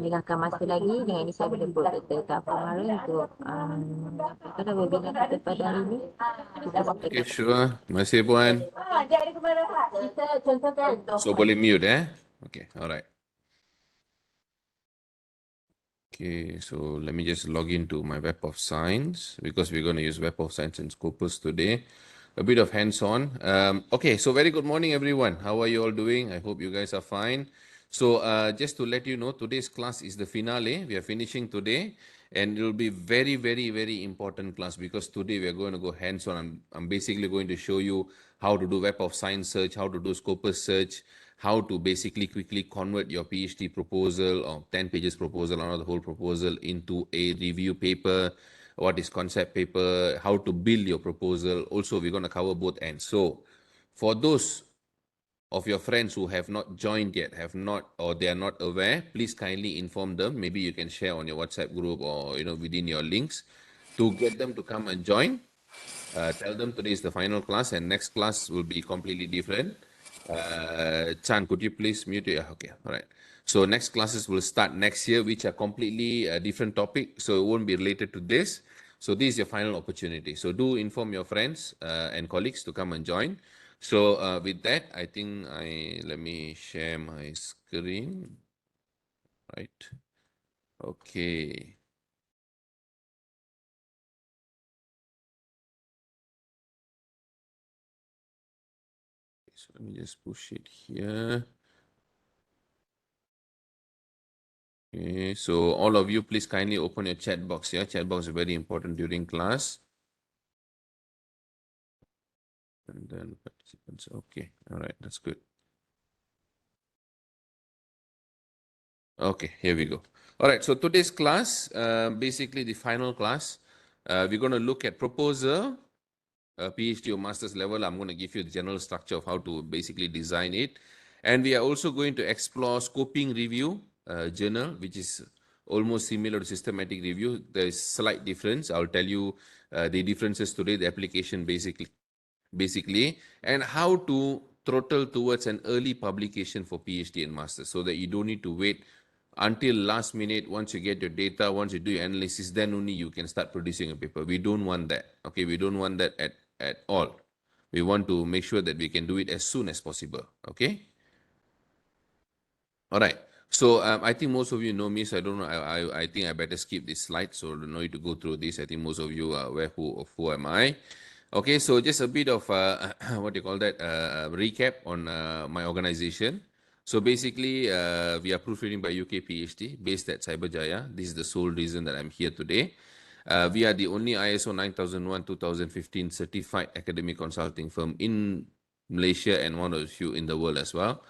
Hilangkan masa lagi. Dengan ini saya boleh buat data cover kemarin untuk apa webinar kita pada hari ini. Kita sampai Okay, sure. Terima kasih, Puan. dia ada ke mana, Pak? Kita contohkan. So, boleh mute, eh? Okay, alright. Okay, so let me just log into my Web of Science because we're going to use Web of Science and Scopus today. A bit of hands-on. Okay, so very good morning, everyone. How are you all doing? I hope you guys are fine. So just to let you know, today's class is the finale. We are finishing today, and it will be very, very, very important class because today we are going to go hands-on. I'm basically going to show you how to do Web of Science search, how to do Scopus search, how to basically quickly convert your PhD proposal or 10 pages proposal or the whole proposal into a review paper, what is concept paper, how to build your proposal. Also, we're going to cover both ends. So for those of your friends who have not joined yet, have not, or they are not aware, please kindly inform them. Maybe you can share on your WhatsApp group or within your links to get them to come and join. Tell them today is the final class and next class will be completely different. Chan, could you please mute it? Okay, all right. So next classes will start next year, which are completely different topic, so it won't be related to this. So this is your final opportunity. So do inform your friends and colleagues to come and join. So with that, I think let me share my screen. Right. Okay. So let me just push it here. Okay, so all of you, please kindly open your chat box here. Chat box is very important during class. And then participants. Okay, all right, that's good. Okay, here we go. All right, so today's class, basically the final class, we're going to look at proposal, PhD or master's level. I'm going to give you the general structure of how to basically design it. And we are also going to explore scoping review journal, which is almost similar to systematic review. There is slight difference. I'll tell you the differences today, the application basically, and how to throttle towards an early publication for PhD and master so that you don't need to wait until last minute. Once you get your data, once you do your analysis, then only you can start producing a paper. We don't want that. Okay, we don't want that at all. We want to make sure that we can do it as soon as possible. Okay. All right. So I think most of you know me, so I don't know. I think I better skip this slide, so I don't need to go through this. I think most of you are aware of who am I. Okay, so just a bit of what do you call that? Recap on my organization. So basically, we are proofreading by UK PhD based at Cyberjaya. This is the sole reason that I'm here today. We are the only ISO 9001-2015 certified academic consulting firm in Malaysia and one of the few in the world as well.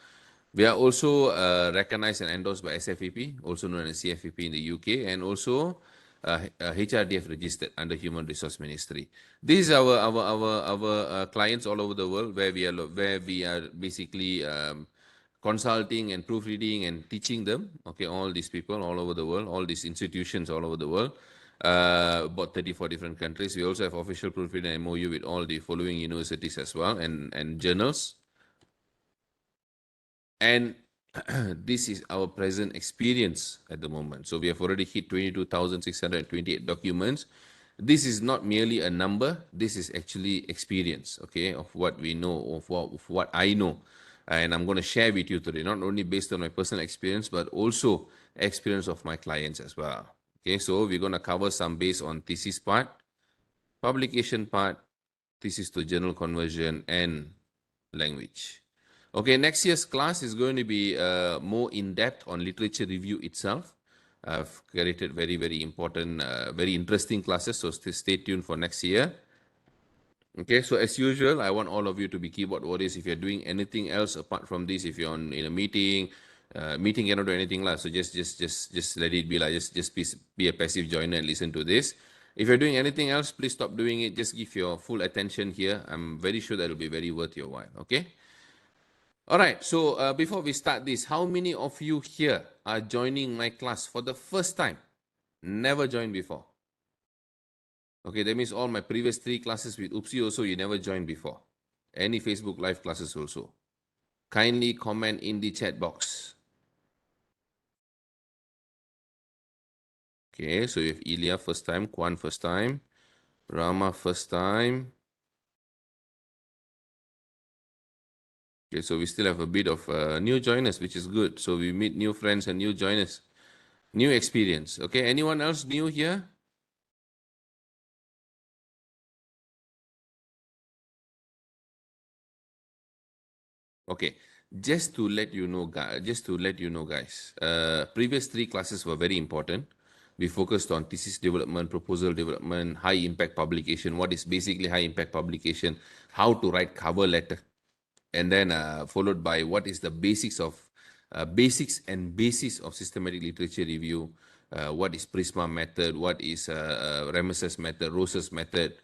We are also recognized and endorsed by SFEP, also known as CFEP in the UK, and also HRDF registered under Human Resource Ministry. These are our clients all over the world where we are basically consulting and proofreading and teaching them. Okay, all these people all over the world, all these institutions all over the world. About 34 different countries. We also have official proofreading and MOU with all the following universities as well and journals. And this is our present experience at the moment. So we have already hit 22,628 documents. This is not merely a number. This is actually experience, okay, of what we know, of what I know. And I'm going to share with you today, not only based on my personal experience, but also experience of my clients as well. Okay, so we're going to cover some based on thesis part, publication part, thesis to journal conversion, and language. Okay, next year's class is going to be more in-depth on literature review itself. I've created very, very important, very interesting classes, so stay tuned for next year. Okay, so as usual, I want all of you to be keyboard warriors. If you're doing anything else apart from this, if you're in a meeting, meeting cannot do anything lah. So just let it be like just be a passive joiner and listen to this. If you're doing anything else, please stop doing it. Just give your full attention here. I'm very sure that will be very worth your while. Okay. All right, so before we start this, how many of you here are joining my class for the first time? Never joined before. Okay, that means all my previous 3 classes with Oopsie also, you never joined before. Any Facebook Live classes also. Kindly comment in the chat box. Okay, so you have Ilya first time, Kwan first time, Rama first time. Okay, so we still have a bit of new joiners, which is good. So we meet new friends and new joiners, new experience. Okay, anyone else new here? Okay, just to let you know, guys, previous three classes were very important. We focused on thesis development, proposal development, high impact publication. What is basically high impact publication? How to write cover letter, and then followed by what is the basics and basis of systematic literature review. What is Prisma method? What is Ramesses method? Rose's method?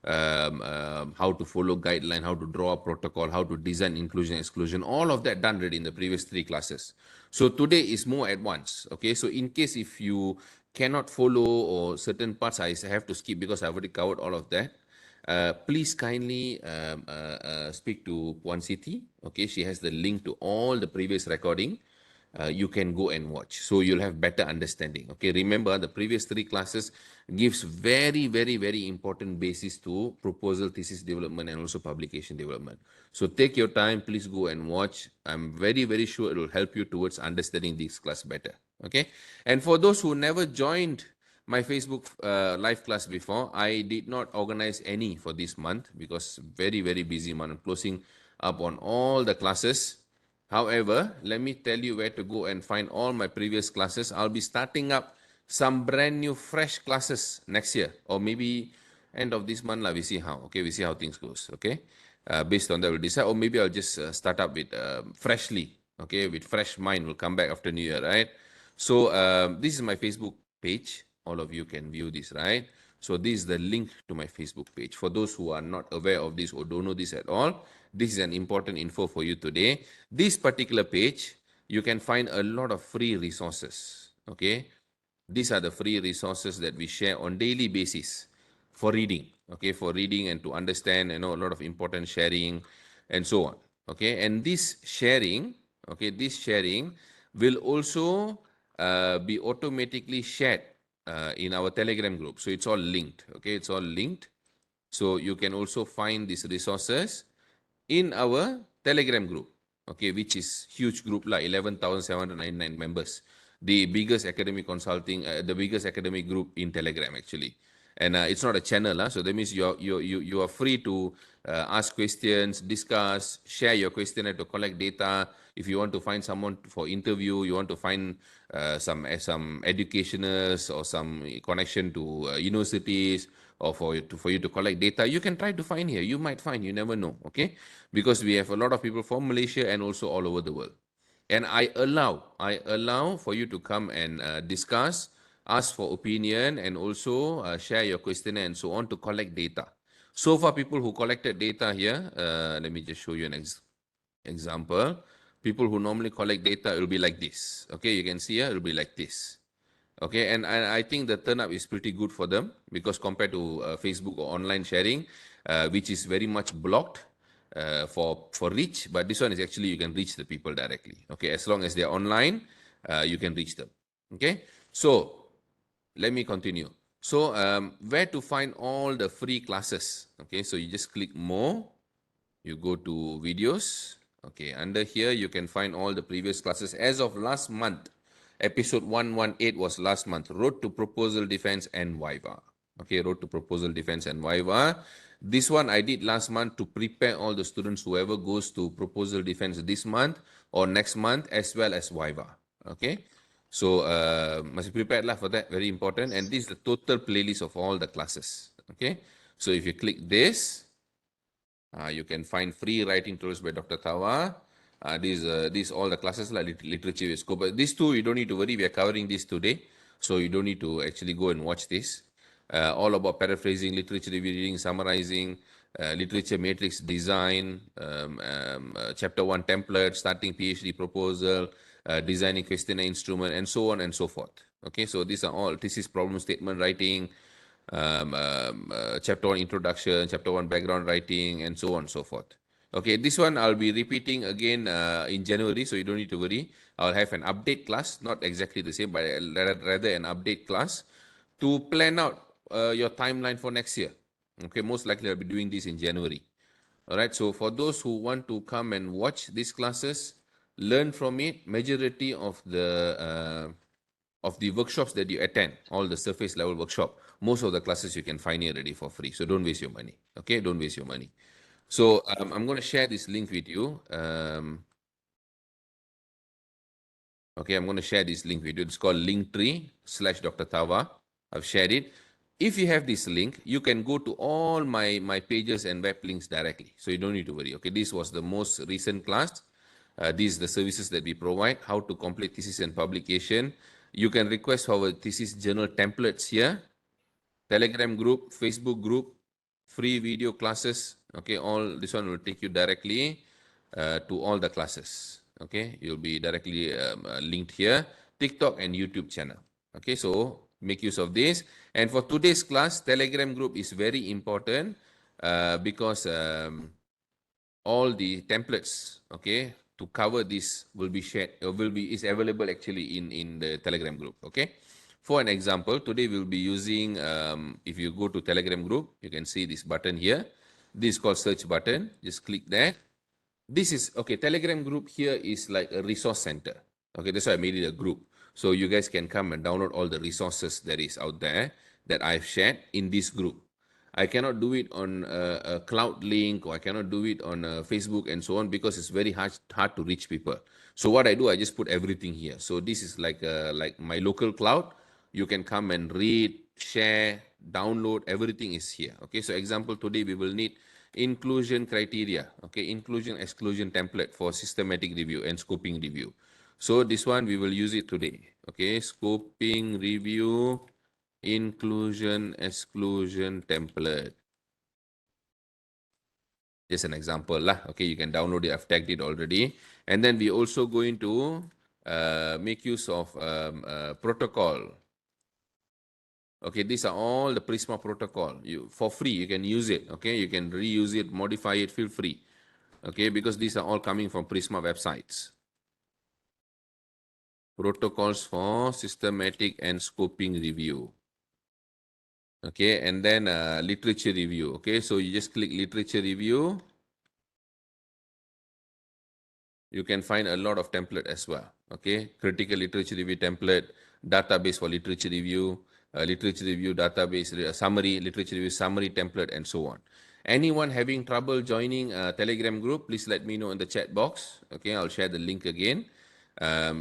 How to follow guideline, how to draw a protocol, how to design inclusion exclusion, all of that done already in the previous three classes. So today is more advanced. Okay, so in case if you cannot follow or certain parts I have to skip because I've already covered all of that, please kindly speak to Puan Siti. Okay, she has the link to all the previous recording. You can go and watch, so you'll have better understanding. Okay, remember the previous three classes gives very important basis to proposal, thesis development, and also publication development. So take your time, please go and watch. I'm very sure it will help you towards understanding this class better. Okay, and for those who never joined my Facebook live class before, I did not organize any for this month because very busy month. I'm closing up on all the classes. However, let me tell you where to go and find all my previous classes. I'll be starting up some brand new fresh classes next year, or maybe end of this month. We see how. Okay, we see how things goes. Okay, based on that we'll decide. Or maybe I'll just start up with freshly. Okay, with fresh mind. We'll come back after New Year, right? So this is my Facebook page. All of you can view this, right? So this is the link to my Facebook page. For those who are not aware of this or don't know this at all, this is an important info for you today. This particular page, you can find a lot of free resources. Okay, these are the free resources that we share on daily basis for reading. Okay, for reading and to understand, a lot of important sharing and so on. Okay, and this sharing, will also be automatically shared in our Telegram group. So it's all linked. Okay, it's all linked. So you can also find these resources in our Telegram group, okay, which is huge group like 11,799 members, the biggest academic consulting, the biggest academic group in Telegram actually. And it's not a channel, so that means you are free to ask questions, discuss, share your questionnaire to collect data. If you want to find someone for interview, you want to find some educationers or some connection to universities, or for you to collect data, you can try to find here. You might find, you never know. Okay, because we have a lot of people from Malaysia and also all over the world. And I allow for you to come and discuss, ask for opinion, and also share your questionnaire and so on to collect data. So far, people who collected data here, let me just show you an example. People who normally collect data, it will be like this. Okay, you can see here, it will be like this. Okay, and I think the turn up is pretty good for them because compared to Facebook or online sharing, which is very much blocked for reach, but this one is actually you can reach the people directly. Okay, as long as they're online, you can reach them. Okay, so let me continue. So where to find all the free classes? Okay, so you just click more, you go to videos. Okay, under here you can find all the previous classes as of last month. Episode 118 was last month, Road to Proposal Defense and Viva. Okay, Road to Proposal Defense and Viva. This one I did last month to prepare all the students, whoever goes to Proposal Defense this month or next month, as well as Viva. Okay, so must be prepared lah for that, very important. And this is the total playlist of all the classes. Okay, so if you click this, you can find free writing tools by Dr. Tawa. These all the classes like literature with scope. But these two, you don't need to worry. We are covering this today, so you don't need to actually go and watch this. All about paraphrasing, literature reading, summarizing, literature matrix design, chapter 1 template, starting PhD proposal, designing questionnaire instrument, and so on and so forth. Okay, so these are all thesis problem statement writing, chapter 1 introduction, chapter 1 background writing, and so on and so forth. Okay, this one I'll be repeating again in January, so you don't need to worry. I'll have an update class, not exactly the same, but rather an update class to plan out your timeline for next year. Okay, most likely I'll be doing this in January. All right, so for those who want to come and watch these classes, learn from it, majority of the workshops that you attend, all the surface level workshop, most of the classes you can find it already for free. So don't waste your money. Okay, don't waste your money. So I'm going to share this link with you. Okay, I'm going to share this link with you. It's called Linktree/Dr. Tawa. I've shared it. If you have this link, you can go to all my pages and web links directly. So you don't need to worry. Okay, this was the most recent class. These are the services that we provide, how to complete thesis and publication. You can request our thesis journal templates here. Telegram group, Facebook group, free video classes. Okay, all this one will take you directly to all the classes. Okay, you'll be directly linked here. TikTok and YouTube channel. Okay, so make use of this. And for today's class, Telegram group is very important because all the templates, okay, to cover this will be shared, is available actually in the Telegram group. Okay. For an example, today we'll be using, if you go to Telegram group, you can see this button here. This is called search button. Just click that. This is, okay, Telegram group here is like a resource center. Okay, that's why I made it a group. So you guys can come and download all the resources that is out there that I've shared in this group. I cannot do it on a cloud link, or I cannot do it on Facebook and so on, because it's very hard to reach people. So what I do, I just put everything here. So this is like my local cloud. You can come and read, share, download, everything is here. Okay, so example, today we will need inclusion criteria, okay, inclusion exclusion template for systematic review and scoping review. So this one we will use it today. Okay, scoping review, inclusion exclusion template. Just an example lah. Okay, you can download it. I've tagged it already. And then we also going to make use of protocol. Okay, these are all the Prisma protocol. You for free, you can use it. Okay, you can reuse it, modify it, feel free. Okay, because these are all coming from Prisma websites. Protocols for systematic and scoping review. Okay, and then literature review. Okay, so you just click literature review. You can find a lot of template as well. Okay, critical literature review template, database for literature review database, summary, literature review summary template, and so on. Anyone having trouble joining a Telegram group, please let me know in the chat box. Okay, I'll share the link again.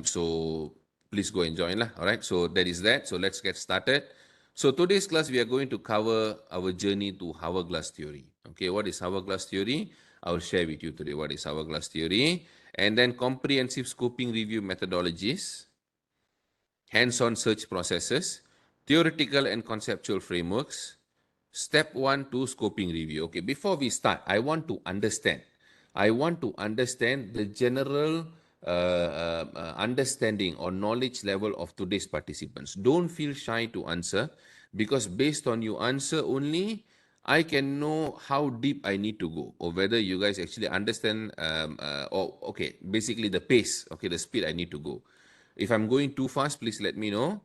So please go and join lah. All right, so that is that. So let's get started. So today's class, we are going to cover our journey to Hourglass Theory. Okay, what is Hourglass Theory? I will share with you today what is Hourglass Theory. And then comprehensive scoping review methodologies, hands-on search processes, theoretical and conceptual frameworks, step 1 to scoping review. Okay, before we start, I want to understand the general understanding or knowledge level of today's participants. Don't feel shy to answer, because based on your answer only, I can know how deep I need to go, or whether you guys actually understand, okay, basically the pace, okay, the speed I need to go. If I'm going too fast, please let me know.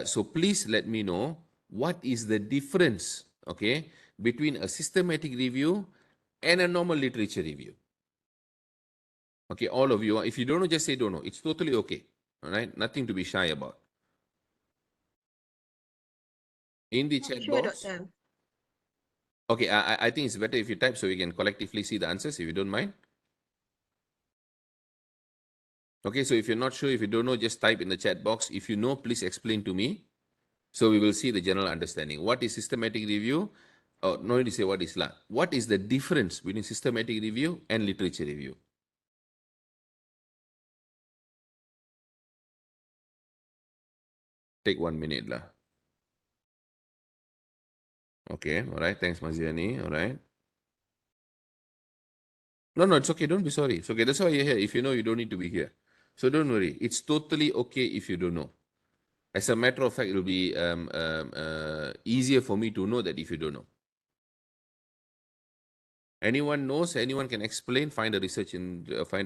So please let me know what is the difference, okay, between a systematic review and a normal literature review. Okay, all of you, if you don't know, just say don't know. It's totally okay. All right, nothing to be shy about. In the chat box. Doctor. Okay, I think it's better if you type so we can collectively see the answers, if you don't mind. Okay, so if you're not sure, if you don't know, just type in the chat box. If you know, please explain to me, so we will see the general understanding. What is systematic review? Oh, no need to say what is lah. What is the difference between systematic review and literature review? Take 1 minute lah. Okay, all right. Thanks, Maziani. All right. No, it's okay. Don't be sorry. It's okay. That's why you're here. If you know, you don't need to be here. So don't worry. It's totally okay if you don't know. As a matter of fact, it will be easier for me to know that if you don't know. Anyone knows? Anyone can explain? Find a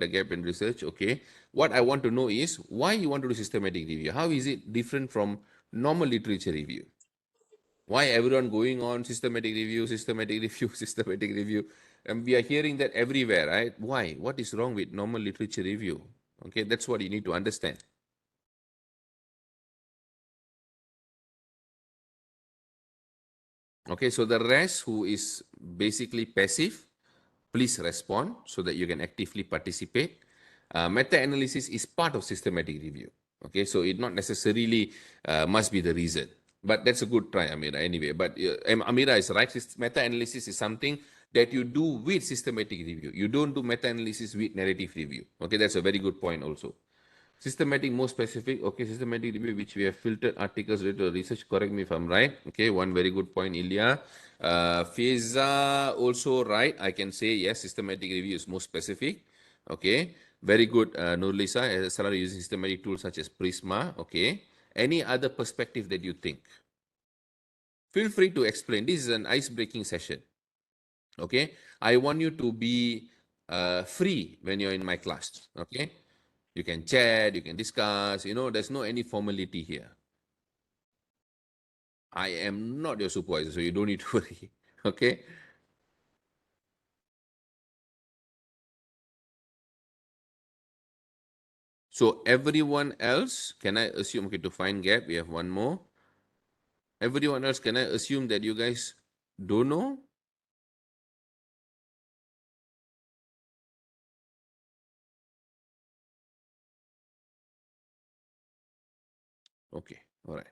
gap in research. Okay. What I want to know is why you want to do systematic review. How is it different from normal literature review? Why everyone going on systematic review, systematic review, systematic review? And we are hearing that everywhere, right? Why? What is wrong with normal literature review? Okay, that's what you need to understand. Okay, so the rest who is basically passive, please respond so that you can actively participate. Meta-analysis is part of systematic review. Okay, so it not necessarily must be the reason. But that's a good try, Amira, anyway. But Amira is right. Meta-analysis is something that you do with systematic review. You don't do meta-analysis with narrative review. Okay, that's a very good point also. Systematic, more specific. Okay, systematic review, which we have filtered articles related to research. Correct me if I'm right. Okay, one very good point, Ilya. Feza also right. I can say yes, systematic review is more specific. Okay, very good, Nurlisa. Started using systematic tools such as Prisma. Okay, any other perspective that you think? Feel free to explain. This is an ice-breaking session. Okay, I want you to be free when you're in my class. Okay, you can chat, you can discuss, there's no any formality here. I am not your supervisor, so you don't need to worry. Okay. So everyone else, can I assume, okay, to find gap, we have one more. Everyone else, can I assume that you guys don't know? Okay, all right.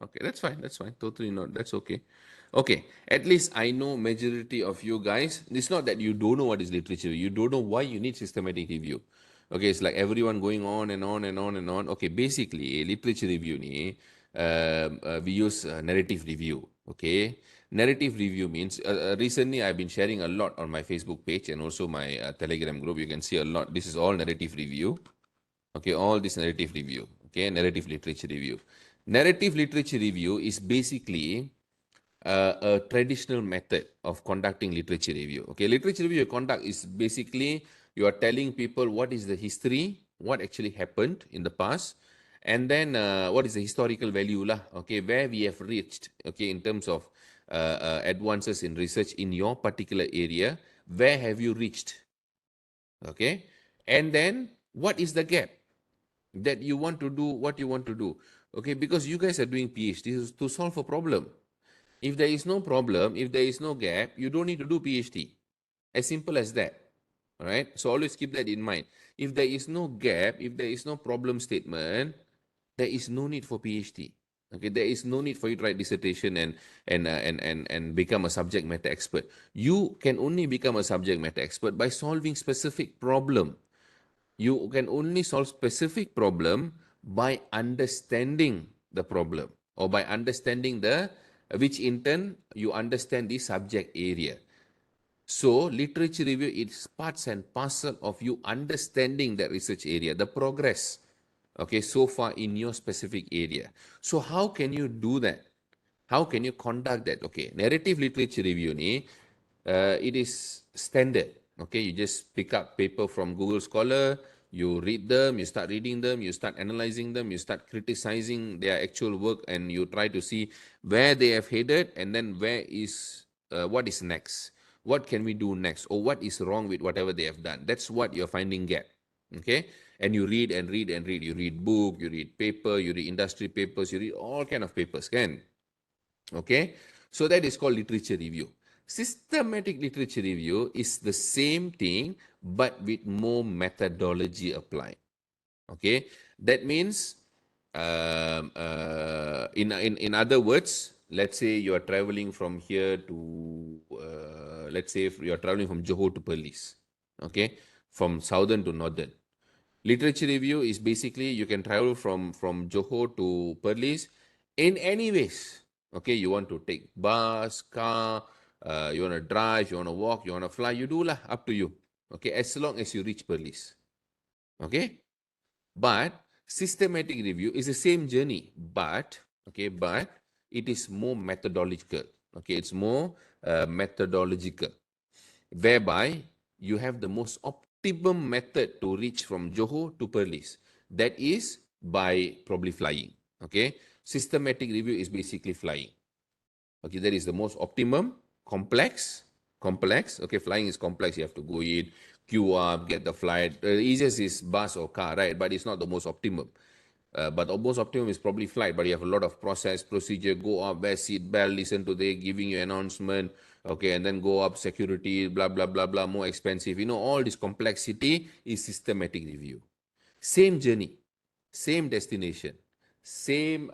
Okay, that's fine. That's fine. Totally not. That's okay. Okay, at least I know majority of you guys. It's not that you don't know what is literature. You don't know why you need systematic review. Okay, it's like everyone going on and on and on and on. Okay, basically literature review ni, we use narrative review. Okay, narrative review means recently I've been sharing a lot on my Facebook page and also my Telegram group. You can see a lot. This is all narrative review. Okay, all this narrative review. Okay, narrative literature review. Narrative literature review is basically a traditional method of conducting literature review. Okay, literature review conduct is basically you are telling people what is the history, what actually happened in the past, and then what is the historical value lah. Okay, where we have reached. Okay, in terms of advances in research in your particular area, where have you reached? Okay, and then what is the gap that you want to do what you want to do? Okay, because you guys are doing PhD to solve a problem. If there is no problem, if there is no gap, you don't need to do PhD. As simple as that. All right. So always keep that in mind. If there is no gap, if there is no problem statement, there is no need for PhD. Okay, there is no need for you to write dissertation and become a subject matter expert. You can only become a subject matter expert by solving specific problem. You can only solve specific problem by understanding the problem or by understanding which in turn you understand the subject area. So literature review is parts and parcel of you understanding that research area, the progress, okay, so far in your specific area. So how can you do that? How can you conduct that? Okay, narrative literature review ni, it is standard. Okay, you just pick up paper from Google Scholar, you read them, you start reading them, you start analyzing them, you start criticizing their actual work, and you try to see where they have headed, and then what is next? What can we do next? Or what is wrong with whatever they have done? That's what you're finding gap. Okay, and you read and read and read. You read book, you read paper, you read industry papers, you read all kind of papers. Can okay, so that is called literature review. Systematic literature review is the same thing but with more methodology applied. Okay, that means in other words, let's say you are traveling from here to let's say if you are traveling from Johor to Perlis. Okay, from southern to northern. Literature review is basically you can travel from Johor to Perlis in any ways. Okay, you want to take bus, car, you want to drive, you want to walk, you want to fly, you do lah, up to you. Okay, as long as you reach Perlis. Okay, but systematic review is the same journey, but okay, but it is more methodological. Okay, it's more methodological, whereby you have the most optimum method to reach from Johor to Perlis. That is by probably flying. Okay, systematic review is basically flying. Okay, that is the most optimum. Complex. Okay, flying is complex. You have to go in, queue up, get the flight. The easiest is bus or car, right? But it's not the most optimum. But the most optimum is probably flight, but you have a lot of process, procedure, go up, wear seat belt, listen to they giving you announcement, okay, and then go up, security, blah, blah, blah, blah, more expensive. All this complexity is systematic review. Same journey, same destination, same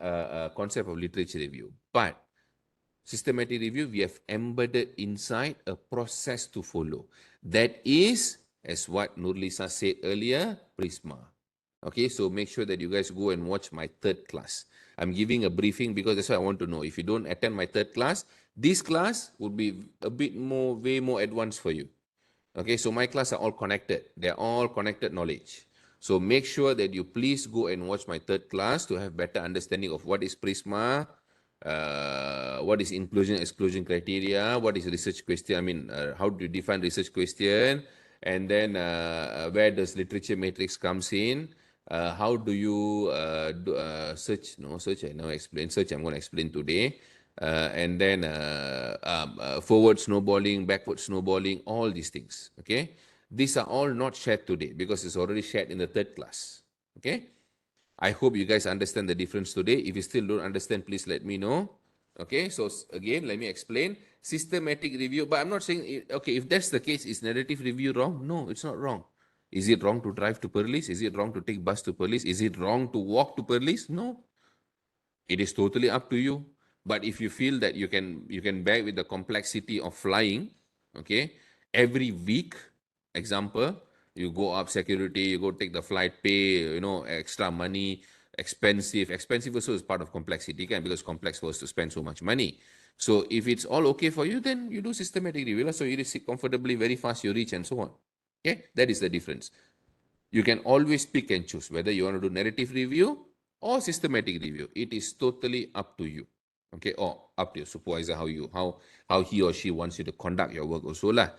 concept of literature review. But systematic review, we have embedded inside a process to follow. That is, as what Nurlisa said earlier, Prisma. Okay, so make sure that you guys go and watch my third class. I'm giving a briefing because that's what I want to know. If you don't attend my third class, this class would be a bit more, way more advanced for you. Okay, so my class are all connected. They're all connected knowledge. So make sure that you please go and watch my third class to have better understanding of what is Prisma, what is inclusion exclusion criteria, what is research question, how do you define research question, and then where does literature matrix comes in, how do you search, no, search I now explain, search I'm going to explain today, and then forward snowballing, backward snowballing, all these things, okay? These are all not shared today because it's already shared in the third class, okay? I hope you guys understand the difference today. If you still don't understand, please let me know. Okay, so again, let me explain. Systematic review, but I'm not saying, okay, if that's the case, is narrative review wrong? No, it's not wrong. Is it wrong to drive to Perlis? Is it wrong to take bus to Perlis? Is it wrong to walk to Perlis? No. It is totally up to you. But if you feel that you can bear with the complexity of flying, okay, every week, example, you go up security, you go take the flight, pay, extra money, expensive. Expensive also is part of complexity, kan? Because complex for us to spend so much money. So if it's all okay for you, then you do systematic review. So you sit comfortably, very fast, you reach and so on. Okay, that is the difference. You can always pick and choose whether you want to do narrative review or systematic review. It is totally up to you. Okay, or up to your supervisor, how he or she wants you to conduct your work also lah.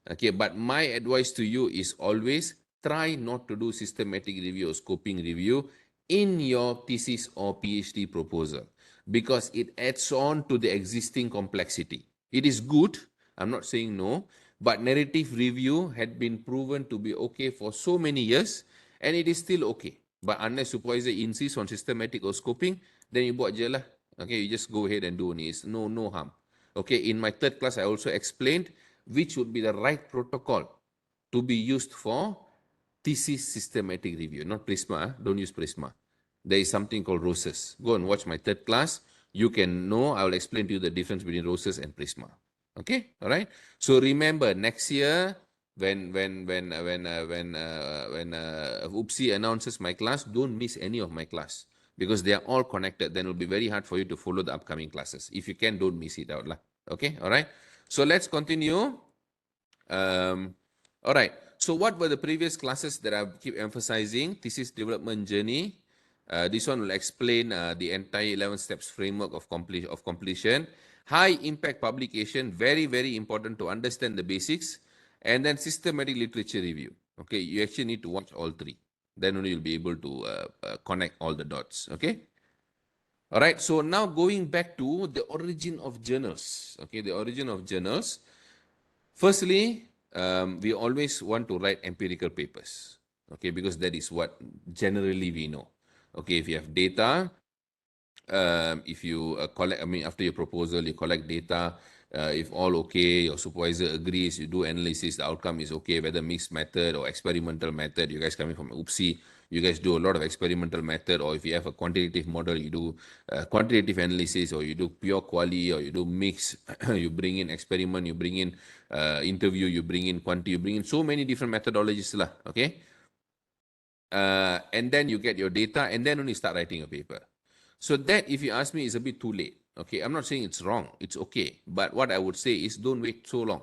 Okay, but my advice to you is always try not to do systematic review or scoping review in your thesis or PhD proposal because it adds on to the existing complexity. It is good, I'm not saying no, but narrative review had been proven to be okay for so many years and it is still okay. But unless supervisor insists on systematic or scoping, then you buat je lah. Okay, you just go ahead and do it. It's no harm. Okay, in my third class, I also explained which would be the right protocol to be used for thesis systematic review, not Prisma. Don't use Prisma. There is something called ROSES. Go and watch my third class. You can know, I will explain to you the difference between ROSES and Prisma. Okay, all right. So remember, next year when Oopsie announces my class, don't miss any of my class because they are all connected. Then it will be very hard for you to follow the upcoming classes. If you can, don't miss it out lah. Okay, all right. So let's continue. All right. So what were the previous classes that I keep emphasizing? Thesis development journey. This one will explain the entire 11 steps framework of completion. High impact publication, very, very important to understand the basics. And then systematic literature review. Okay, you actually need to watch all three. Then only you'll be able to connect all the dots. Okay. All right. So now going back to the origin of journals. Okay, the origin of journals. Firstly, we always want to write empirical papers, okay, because that is what generally we know. Okay, if you have data, if you collect, after your proposal, you collect data. If all okay, your supervisor agrees, you do analysis, the outcome is okay, whether mixed method or experimental method. You guys coming from Oopsie, you guys do a lot of experimental method, or if you have a quantitative model, you do quantitative analysis, or you do pure quali, or you do mix, you bring in experiment, you bring in interview, you bring in quanti, you bring in so many different methodologies lah, okay? And then you get your data, and then only start writing a paper. So that, if you ask me, is a bit too late. Okay, I'm not saying it's wrong. It's okay. But what I would say is don't wait so long.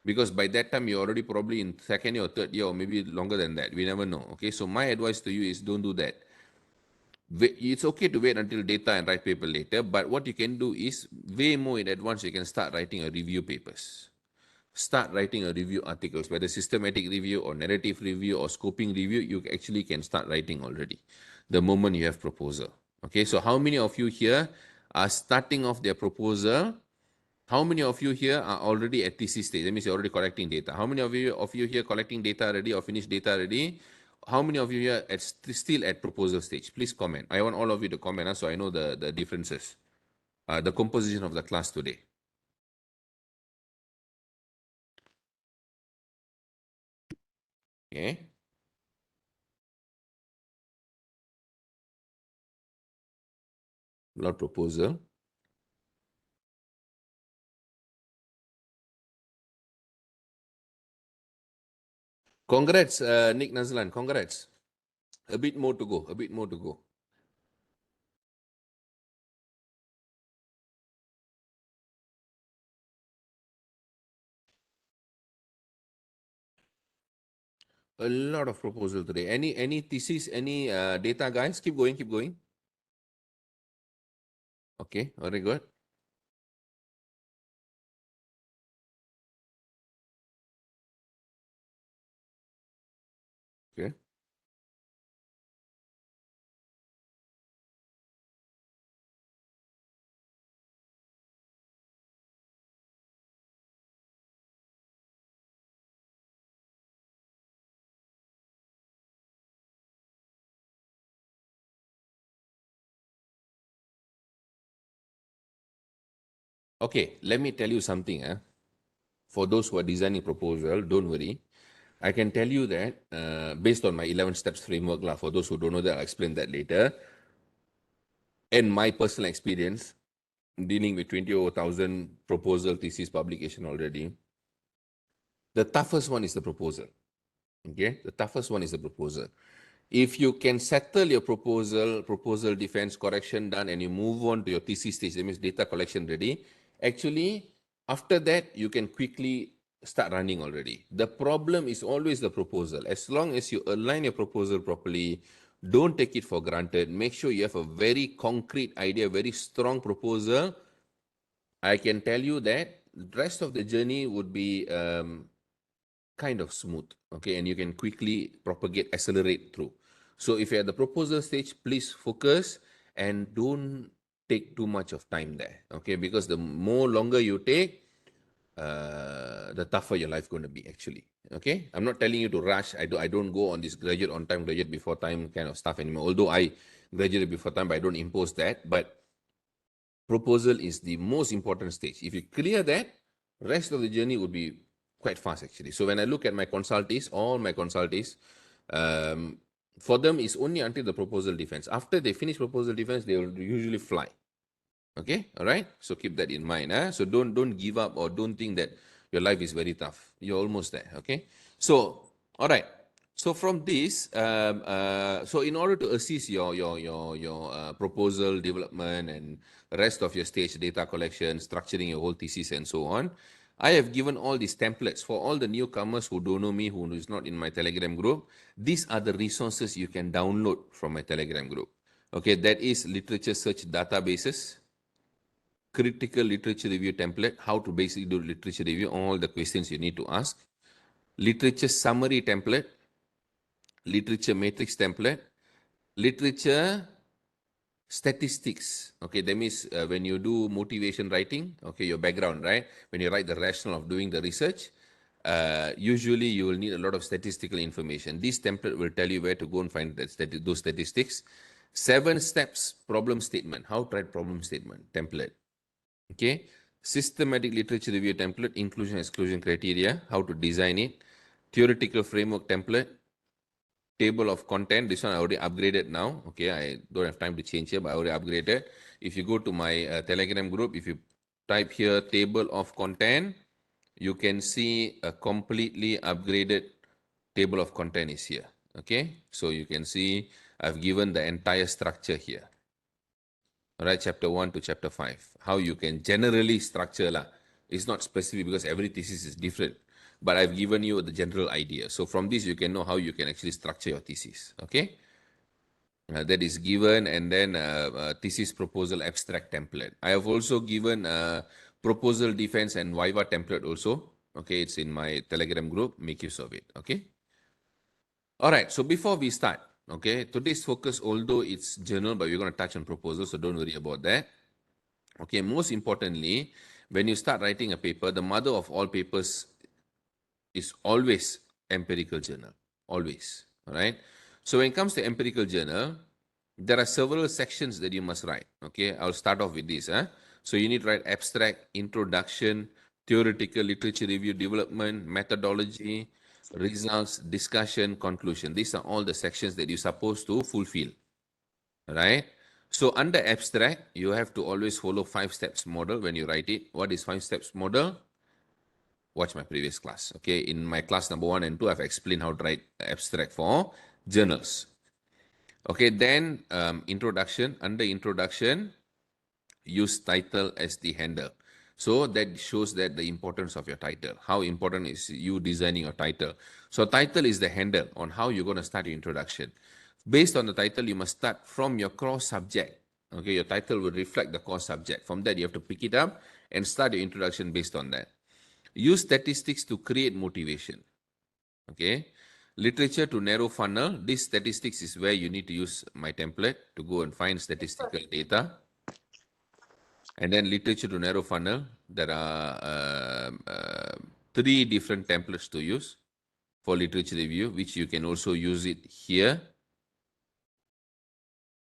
Because by that time, you're already probably in second year or third year, or maybe longer than that. We never know. Okay, so my advice to you is don't do that. It's okay to wait until data and write paper later. But what you can do is way more in advance, you can start writing a review papers. Start writing a review articles, whether systematic review or narrative review or scoping review, you actually can start writing already the moment you have proposal. Okay, so how many of you here are starting off their proposal How many of you here are already at thesis stage? That means you're already collecting data. How many of you here collecting data already or finished data already? How many of you here still at proposal stage? Please comment. I want all of you to comment so I know the differences, the composition of the class today. Okay. Lot proposal. Congrats, Nick Nazlan. Congrats. A bit more to go. A bit more to go. A lot of proposal today. Any thesis, any data, guys? Keep going, keep going. Okay, very good. Okay. Okay, let me tell you something. For those who are designing proposal, don't worry. I can tell you that based on my 11 steps framework, for those who don't know that, I'll explain that later. And my personal experience dealing with 20,000 proposal thesis publication already, the toughest one is the proposal. Okay, the toughest one is the proposal. If you can settle your proposal defense correction done, and you move on to your thesis stage, that means data collection ready, actually, after that, you can quickly start running already. The problem is always the proposal. As long as you align your proposal properly, don't take it for granted. Make sure you have a very concrete idea, very strong proposal. I can tell you that the rest of the journey would be kind of smooth, okay, and you can quickly propagate, accelerate through. So if you're at the proposal stage, please focus and don't take too much of time there, okay, because the more longer you take, the tougher your life going to be actually, okay. I'm not telling you to rush. I don't go on this graduate on time, graduate before time kind of stuff anymore, although I graduate before time, but I don't impose that. But proposal is the most important stage. If you clear that, rest of the journey would be quite fast actually. So when I look at my consultees, all my consultees, for them it's only until the proposal defense. After they finish proposal defense, they will usually fly. Okay, all right. So keep that in mind. So don't give up or don't think that your life is very tough. You're almost there. Okay. So all right. So from this, so in order to assist your proposal development and rest of your stage data collection, structuring your whole thesis and so on, I have given all these templates for all the newcomers who don't know me, who is not in my Telegram group. These are the resources you can download from my Telegram group. Okay, that is literature search databases, critical literature review template, how to basically do literature review, all the questions you need to ask, literature summary template, literature matrix template, literature statistics. Okay, that means when you do motivation writing, okay, your background, right? When you write the rationale of doing the research, usually you will need a lot of statistical information. This template will tell you where to go and find those statistics. 7 steps problem statement, how to write problem statement template. Okay, systematic literature review template, inclusion exclusion criteria, how to design it, theoretical framework template, table of content. This one I already upgraded now. Okay, I don't have time to change here, but I already upgraded. If you go to my Telegram group, if you type here table of content, you can see a completely upgraded table of content is here. Okay, so you can see I've given the entire structure here. All right, chapter 1 to chapter 5. How you can generally structure lah. It's not specific because every thesis is different. But I've given you the general idea. So from this, you can know how you can actually structure your thesis. Okay? That is given, and then thesis proposal abstract template. I have also given proposal defense and Viva template also. Okay, it's in my Telegram group. Make use of it. Okay? All right, so before we start, okay, today's focus, although it's journal, but we're going to touch on proposals, so don't worry about that. Okay, most importantly, when you start writing a paper, the mother of all papers is always empirical journal, always, all right? So when it comes to empirical journal, there are several sections that you must write, okay? I'll start off with this. So you need to write abstract, introduction, theoretical literature review, development, methodology, results, discussion, conclusion. These are all the sections that you're supposed to fulfill, right? So under abstract, you have to always follow 5 steps model when you write it. What is 5 steps model? Watch my previous class. Okay, in my class number 1 and 2, I've explained how to write abstract for journals. Okay, then introduction. Under introduction, use title as the handle. So that shows that the importance of your title. How important is you designing your title? So title is the handle on how you're going to start your introduction. Based on the title, you must start from your core subject. Okay, your title will reflect the core subject. From that, you have to pick it up and start your introduction based on that. Use statistics to create motivation. Okay. Literature to narrow funnel. This statistics is where you need to use my template to go and find statistical data. And then literature to narrow funnel. There are 3 different templates to use for literature review, which you can also use it here.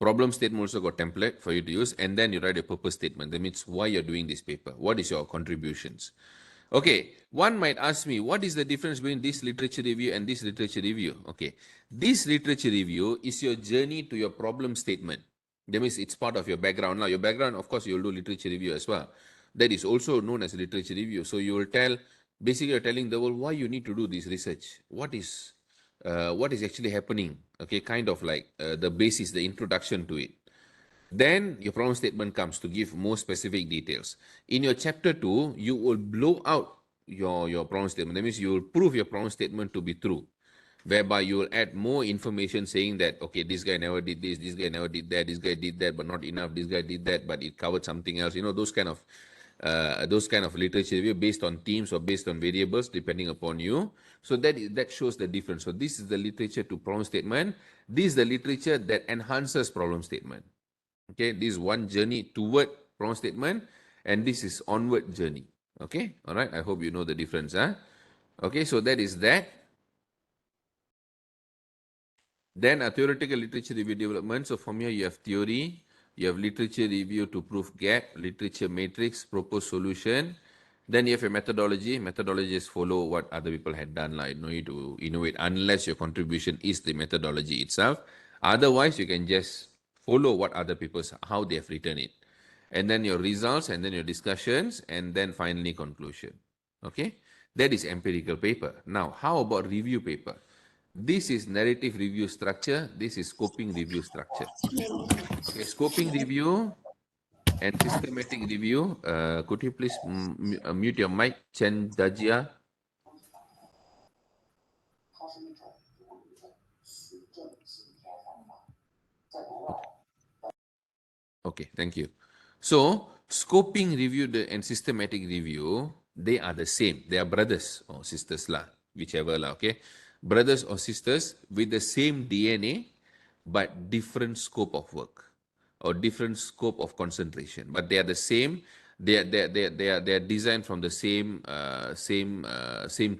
Problem statement also got template for you to use. And then you write a purpose statement. That means why you're doing this paper. What is your contributions? Okay, one might ask me, what is the difference between this literature review and this literature review? Okay, this literature review is your journey to your problem statement. That means it's part of your background. Now, your background, of course, you'll do literature review as well. That is also known as literature review. So you will tell, basically you're telling the world why you need to do this research. What is actually happening? Okay, kind of like the basis, the introduction to it. Then your problem statement comes to give more specific details. In your chapter 2, you will blow out your problem statement. That means you will prove your problem statement to be true, whereby you will add more information saying that, okay, this guy never did this guy never did that, this guy did that, but not enough, this guy did that, but it covered something else. You know, those kind of literature review based on themes or based on variables, depending upon you. So that shows the difference. So this is the literature to problem statement. This is the literature that enhances problem statement. Okay, this is one journey toward problem statement, and this is onward journey. Okay, all right. I hope you know the difference. Okay, so that is that. Then a theoretical literature review development. So from here you have theory, you have literature review to prove gap, literature matrix, propose solution. Then you have a methodology. Methodology is follow what other people had done. Like, no need to innovate unless your contribution is the methodology itself. Otherwise, you can just follow what other people, how they have written it. And then your results, and then your discussions, and then finally conclusion. Okay, that is empirical paper. Now, how about review paper? This is narrative review structure. This is scoping review structure. Okay, scoping review and systematic review. Could you please mute your mic, Chen Dajia? Okay, thank you. So, scoping review and systematic review, they are the same. They are brothers or sisters lah, whichever lah, okay? Brothers or sisters with the same DNA, but different scope of work or different scope of concentration. But they are the same. They are designed from the same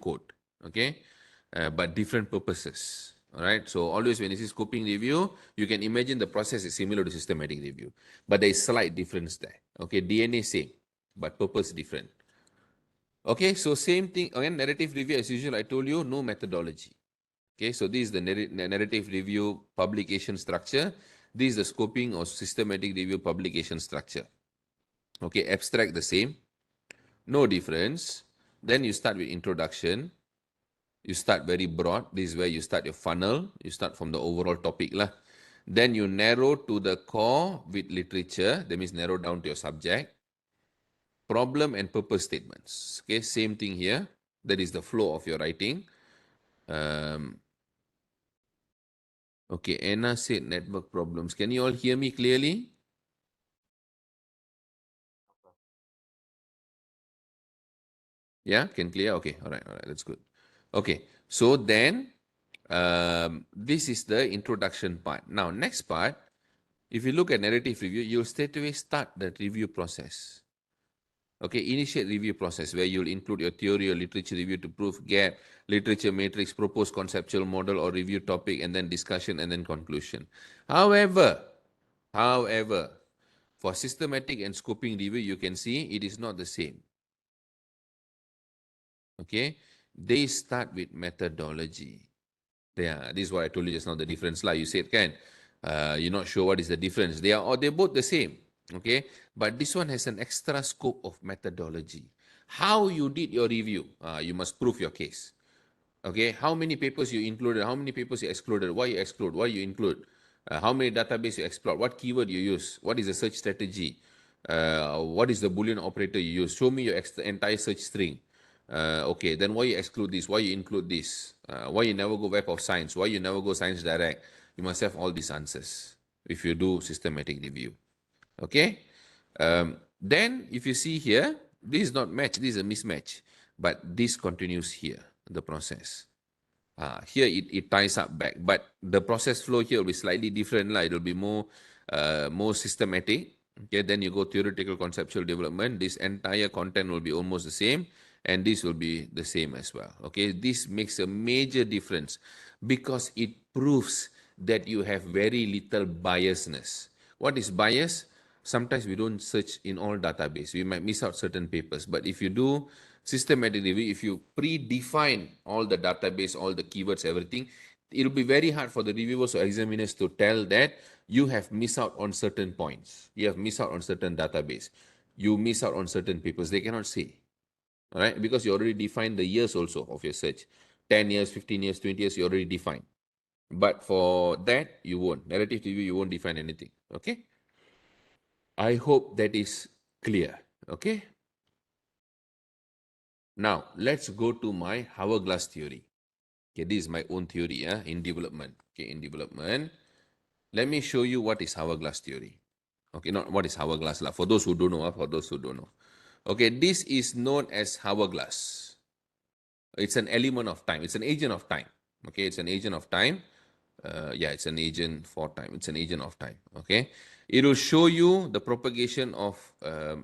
code, okay? But different purposes. All right. So always when you see scoping review, you can imagine the process is similar to systematic review, but there is slight difference there. Okay, DNA same, but purpose different. Okay, so same thing again. Narrative review as usual. I told you no methodology. Okay, so this is the narrative review publication structure. This is the scoping or systematic review publication structure. Okay, abstract the same, no difference. Then you start with introduction. You start very broad. This is where you start your funnel. You start from the overall topic lah. Then you narrow to the core with literature. That means narrow down to your subject. Problem and purpose statements. Okay, same thing here. That is the flow of your writing. Okay, Anna said network problems. Can you all hear me clearly? Yeah, can clear? Okay, all right, that's good. Okay, so then this is the introduction part. Now, next part, if you look at narrative review, you'll straight away start the review process. Okay, initiate review process where you'll include your theory or literature review to prove gap, literature matrix, proposed conceptual model or review topic, and then discussion and then conclusion. However, for systematic and scoping review, you can see it is not the same. Okay, they start with methodology. Yeah, this is what I told you just now, the difference. Like you said, Ken, you're not sure what is the difference. They're both the same. Okay, but this one has an extra scope of methodology. How you did your review, you must prove your case. Okay, how many papers you included, how many papers you excluded, why you exclude, why you include, how many database you explore, what keyword you use, what is the search strategy, what is the Boolean operator you use, show me your entire search string. Okay, then why you exclude this, why you include this, why you never go Web of Science, why you never go Science Direct. You must have all these answers if you do systematic review. Okay, then if you see here, this is not match, this is a mismatch, but this continues here, the process. Here it ties up back, but the process flow here will be slightly different. It will be more systematic. Okay, then you go theoretical conceptual development. This entire content will be almost the same, and this will be the same as well. Okay, this makes a major difference because it proves that you have very little biasness. What is bias? Sometimes we don't search in all database. We might miss out certain papers. But if you do systematic review, if you predefine all the database, all the keywords, everything, it'll be very hard for the reviewers or examiners to tell that you have missed out on certain points. You have missed out on certain database. You miss out on certain papers. They cannot say. All right? Because you already defined the years also of your search. 10 years, 15 years, 20 years, you already defined. But for that, you won't. Narrative review, you won't define anything. Okay? I hope that is clear. Okay. Now, let's go to my hourglass theory. Okay, this is my own theory in development. Okay, in development, let me show you what is hourglass theory. Okay, not what is hourglass. For those who don't know, for those who don't know. Okay, this is known as hourglass. It's an element of time. It's an agent of time. Okay, it's an agent of time. Yeah, it's an agent for time. It's an agent of time. Okay, it will show you the propagation of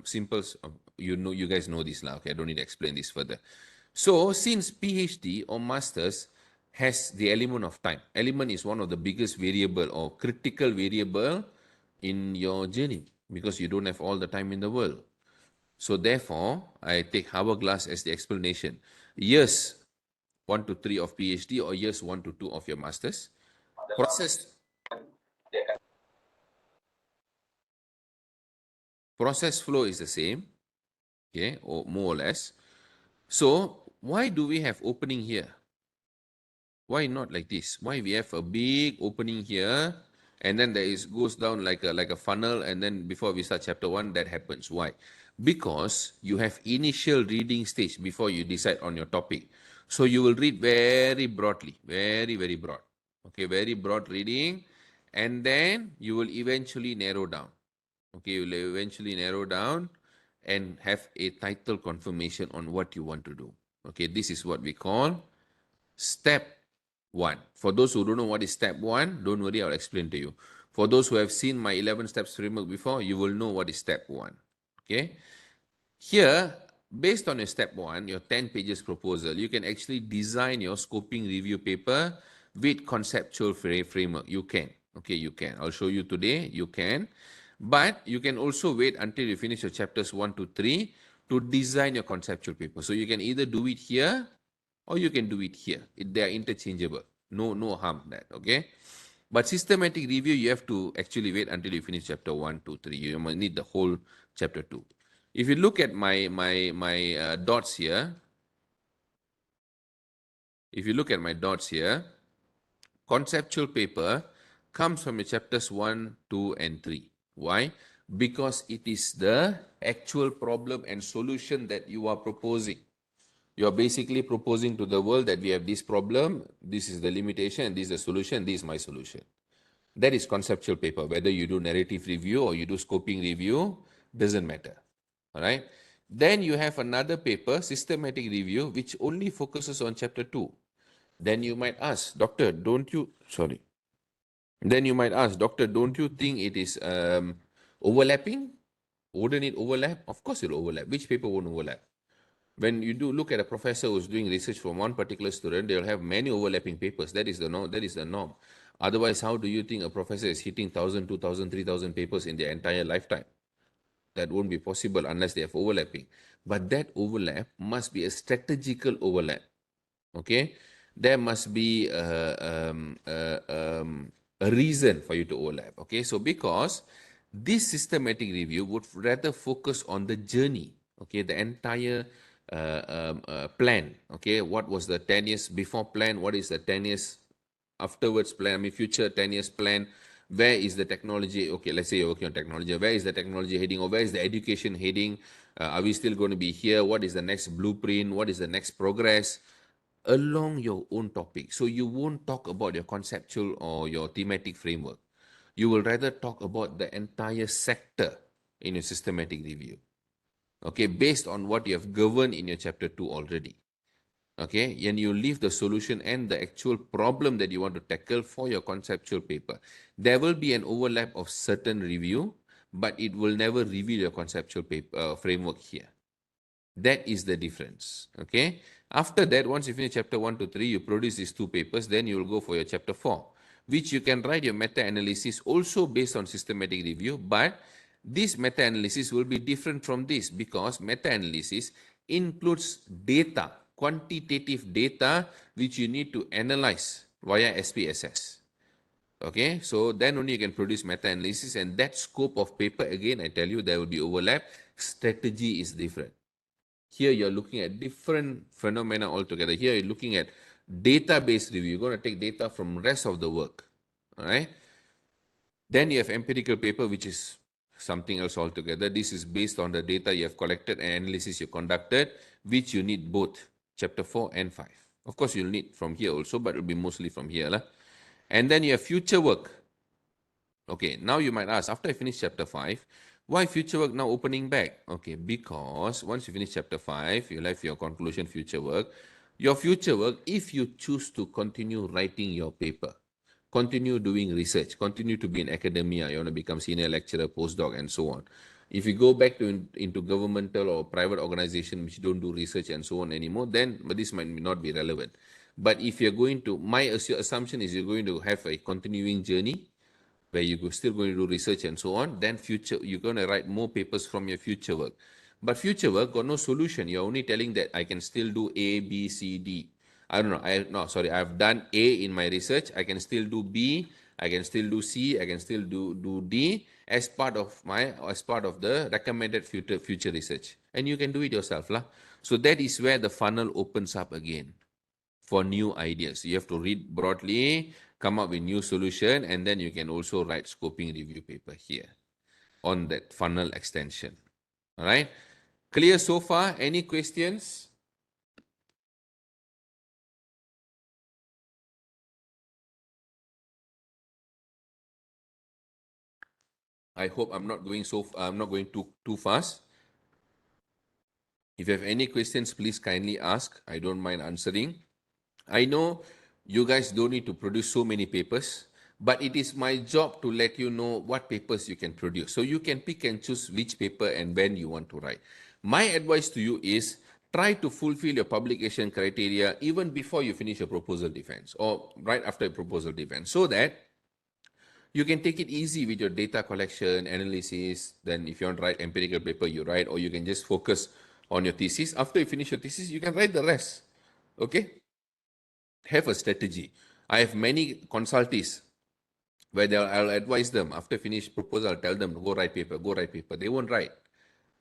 simples. You guys know this now. Okay, I don't need to explain this further. So, since PhD or masters has the element of time, element is one of the biggest variable or critical variable in your journey because you don't have all the time in the world. So therefore, I take hourglass as the explanation. Years 1 to 3 of PhD or years 1 to 2 of your masters. Process flow is the same, okay, or more or less. So why do we have opening here? Why not like this? Why we have a big opening here and then there is goes down like a funnel, and then before we start chapter 1 that happens? Why? Because you have initial reading stage before you decide on your topic. So you will read very broadly, very broad. Okay, very broad reading, and then you will eventually narrow down. Okay, you will eventually narrow down and have a title confirmation on what you want to do. Okay, this is what we call step 1. For those who don't know what is step 1, don't worry, I'll explain to you. For those who have seen my 11 steps framework before, you will know what is step 1. Okay. Here, based on your step 1, your 10 pages proposal, you can actually design your scoping review paper with conceptual framework. You can. Okay, you can. I'll show you today. You can. But you can also wait until you finish your chapters 1 to 3 to design your conceptual paper. So you can either do it here or you can do it here. They are interchangeable. No harm that. Okay. But systematic review, you have to actually wait until you finish chapter 1, 2, 3. You might need the whole chapter 2. If you look at my dots here, conceptual paper comes from your chapters 1, 2, and 3. Why? Because it is the actual problem and solution that you are proposing. You are basically proposing to the world that we have this problem, this is the limitation, and this is the solution, this is my solution. That is conceptual paper. Whether you do narrative review or you do scoping review, doesn't matter. All right. Then you have another paper, systematic review, which only focuses on chapter 2. Then you might ask, Doctor, don't you, sorry. Then you might ask, Doctor, don't you think it is overlapping? Wouldn't it overlap? Of course it'll overlap. Which paper won't overlap? When you do look at a professor who's doing research from one particular student, they'll have many overlapping papers. That is the norm. That is the norm. Otherwise, how do you think a professor is hitting 1,000, 2,000, 3,000 papers in their entire lifetime? That won't be possible unless they have overlapping. But that overlap must be a strategical overlap. Okay, there must be a reason for you to overlap. Okay, so because this systematic review would rather focus on the journey, okay, the entire plan. Okay, what was the 10 years before plan? What is the 10 years afterwards plan? I mean, future 10 years plan. Where is the technology? Okay, let's say you're working on technology. Where is the technology heading, or where is the education heading? Are we still going to be here? What is the next blueprint? What is the next progress? Along your own topic. So you won't talk about your conceptual or your thematic framework. You will rather talk about the entire sector in your systematic review. Okay, based on what you have governed in your chapter 2 already. Okay, and you leave the solution and the actual problem that you want to tackle for your conceptual paper. There will be an overlap of certain review, but it will never reveal your conceptual paper framework here. That is the difference. Okay. After that, once you finish chapter 1 to 3, you produce these two papers, then you will go for your chapter 4, which you can write your meta-analysis also based on systematic review, but this meta-analysis will be different from this because meta-analysis includes data, quantitative data, which you need to analyze via SPSS. Okay, so then only you can produce meta-analysis, and that scope of paper, again, I tell you, there will be overlap. Strategy is different. Here you're looking at different phenomena altogether. Here you're looking at database review. You're going to take data from rest of the work. All right. Then you have empirical paper, which is something else altogether. This is based on the data you have collected and analysis you conducted, which you need both chapter 4 and 5. Of course, you'll need from here also, but it'll be mostly from here. And then you have future work. Okay, now you might ask, after I finish chapter 5, why future work now opening back? Okay, because once you finish chapter 5, you'll have your conclusion future work. Your future work, if you choose to continue writing your paper, continue doing research, continue to be in academia, you want to become senior lecturer, postdoc, and so on. If you go back to into governmental or private organization which don't do research and so on anymore, then this might not be relevant. But if you're going to, my assumption is you're going to have a continuing journey where you're still going to do research and so on, then future you're going to write more papers from your future work. But future work got no solution. You're only telling that I can still do A, B, C, D. I don't know. I've done A in my research. I can still do B. I can still do C. I can still do D as part of the recommended future research. And you can do it yourself, lah. So that is where the funnel opens up again for new ideas. You have to read broadly, come up with new solution, and then you can also write scoping review paper here on that funnel extension. All right. Clear so far? Any questions? I hope I'm not going too fast. If you have any questions, please kindly ask. I don't mind answering. I know you guys don't need to produce so many papers, but it is my job to let you know what papers you can produce. So you can pick and choose which paper and when you want to write. My advice to you is try to fulfill your publication criteria even before you finish your proposal defense or right after your proposal defense, so that you can take it easy with your data collection, analysis. Then if you want to write empirical paper, you write, or you can just focus on your thesis. After you finish your thesis, you can write the rest. Okay? Have a strategy. I have many consultees where I'll advise them after finish proposal, I'll tell them go write paper, go write paper. They won't write.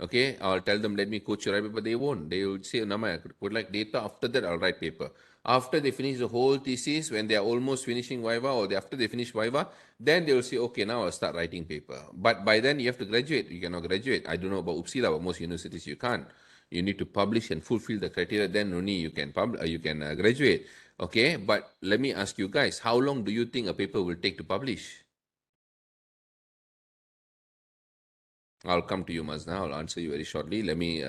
Okay, I'll tell them let me coach you write paper. They won't. They will say, no, I would like data. After that, I'll write paper. After they finish the whole thesis, when they are almost finishing Viva or after they finish Viva, then they will say, okay, now I'll start writing paper. But by then you have to graduate. You cannot graduate. I don't know about UPSILA, but most universities you can't. You need to publish and fulfill the criteria. Then only you can graduate. Okay, but let me ask you guys, how long do you think a paper will take to publish? I'll come to you, Mazna. I'll answer you very shortly. Let me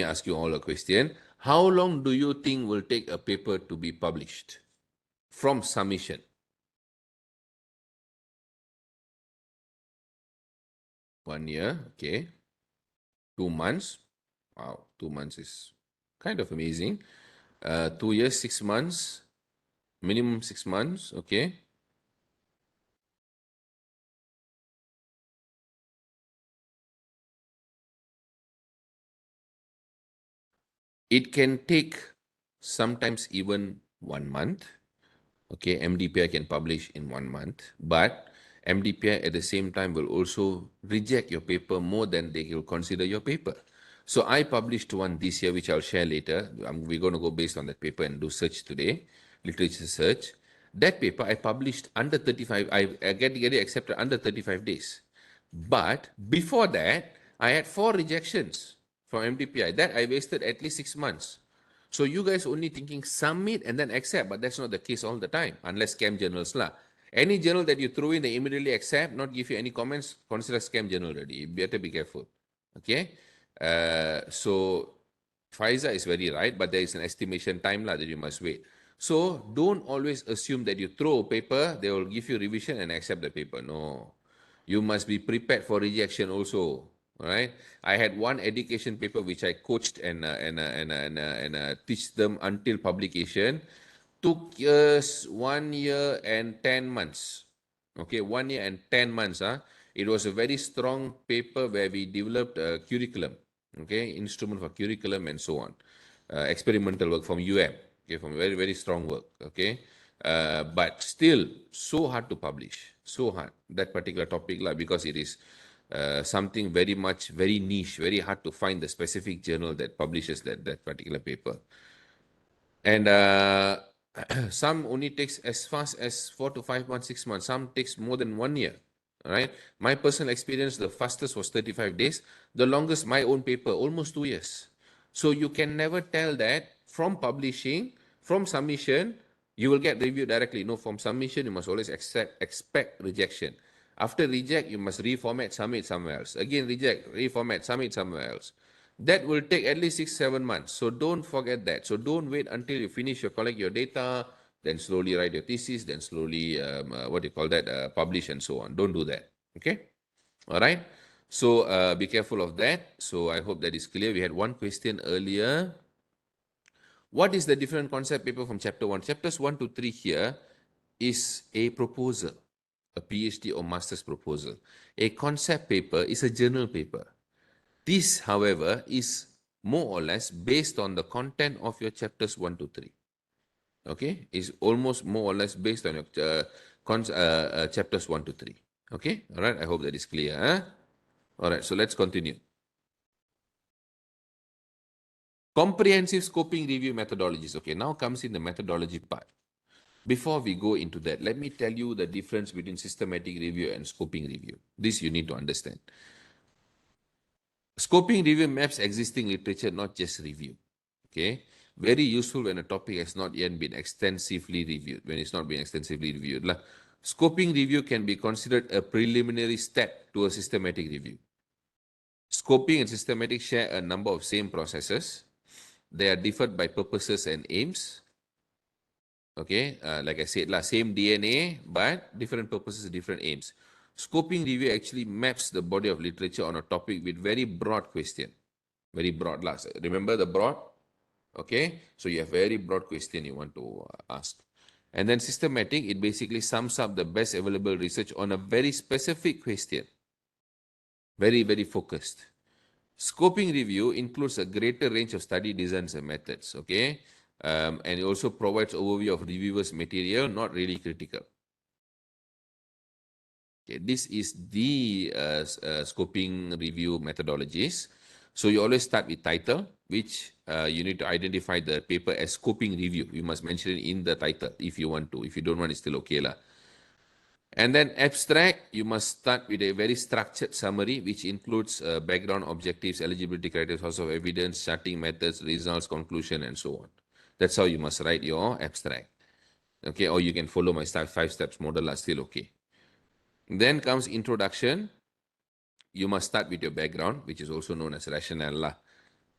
ask you all a question. How long do you think will take a paper to be published from submission? 1 year, okay. 2 months. Wow, 2 months is kind of amazing. 2 years, 6 months, minimum 6 months. Okay. It can take sometimes even 1 month. Okay, MDPI can publish in 1 month, but MDPI at the same time will also reject your paper more than they will consider your paper. So I published one this year, which I'll share later. We're going to go based on that paper and do search today, literature search. That paper I published under 35, I get it accepted under 35 days. But before that, I had 4 rejections from MDPI. That I wasted at least 6 months. So you guys only thinking submit and then accept, but that's not the case all the time, unless scam journals lah. Any journal that you throw in, they immediately accept, not give you any comments, consider scam journal already. You better be careful. Okay. So Pfizer is very right, but there is an estimation time lah that you must wait. So don't always assume that you throw a paper, they will give you revision and accept the paper. No, you must be prepared for rejection also. All right. I had one education paper which I coached and teach them until publication. Took us 1 year and 10 months. Okay, 1 year and 10 months. It was a very strong paper where we developed a curriculum. Okay, instrument for curriculum and so on. Experimental work from UM. Okay, from very, very strong work. Okay. But still so hard to publish. So hard. That particular topic lah, because it is something very much, very niche, very hard to find the specific journal that publishes that particular paper. And some only takes as fast as 4 to 5 months, 6 months. Some takes more than 1 year. All right. My personal experience, the fastest was 35 days. The longest, my own paper, almost 2 years. So you can never tell that from publishing, from submission, you will get review directly. No, from submission, you must always expect rejection. After reject, you must reformat, submit somewhere else. Again, reject, reformat, submit somewhere else. That will take at least 6, 7 months. So don't forget that. So don't wait until you finish your collect your data, then slowly write your thesis, then slowly publish and so on. Don't do that. Okay. All right. So be careful of that. So I hope that is clear. We had one question earlier. What is the different concept paper from chapter 1? Chapters 1 to 3 here is a proposal, a PhD or master's proposal. A concept paper is a journal paper. This, however, is more or less based on the content of your chapters 1 to 3. Okay, is almost more or less based on your chapters 1 to 3. Okay, all right, I hope that is clear. All right, so let's continue. Comprehensive scoping review methodologies. Okay, now comes in the methodology part. Before we go into that, let me tell you the difference between systematic review and scoping review. This you need to understand. Scoping review maps existing literature, not just review. Okay, very useful when a topic has not yet been extensively reviewed, when it's not been extensively reviewed. Scoping review can be considered a preliminary step to a systematic review. Scoping and systematic share a number of same processes. They are differed by purposes and aims. Okay, like I said, same DNA, but different purposes, different aims. Scoping review actually maps the body of literature on a topic with very broad question. Very broad. Remember the broad? Okay, so you have very broad question you want to ask. And then systematic, it basically sums up the best available research on a very specific question. Very, very focused. Scoping review includes a greater range of study designs and methods, okay? And it also provides overview of reviewers' material, not really critical. Okay, this is the scoping review methodologies. So you always start with title, which you need to identify the paper as scoping review. You must mention it in the title if you want to. If you don't want, it's still okay lah. And then abstract, you must start with a very structured summary, which includes background, objectives, eligibility criteria, source of evidence, charting methods, results, conclusion, and so on. That's how you must write your abstract. Okay, or you can follow my 5 steps model, are still okay. Then comes introduction. You must start with your background, which is also known as rationale.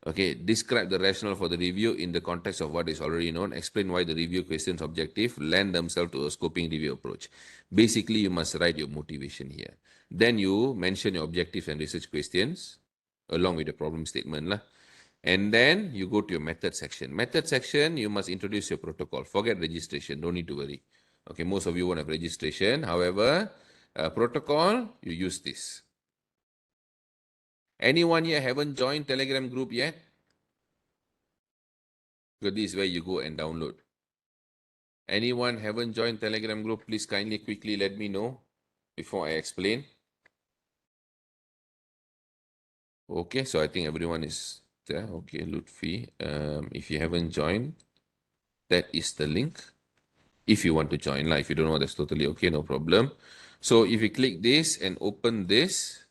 Okay, describe the rationale for the review in the context of what is already known. Explain why the review questions objective lend themselves to a scoping review approach. Basically, you must write your motivation here. Then you mention your objectives and research questions. along with the problem statement lah. And then you go to your method section. Method section, you must introduce your protocol. Forget registration, don't need to worry. Okay, most of you won't have registration. However, protocol, you use this. Anyone here haven't joined Telegram group yet? Because this is where you go and download. Anyone haven't joined Telegram group, please kindly quickly let me know before I explain. Okay, so I think everyone is there. Okay, Lutfi. If you haven't joined, that is the link. If you want to join, if you don't know, that's totally okay, no problem. So if you click this and open this,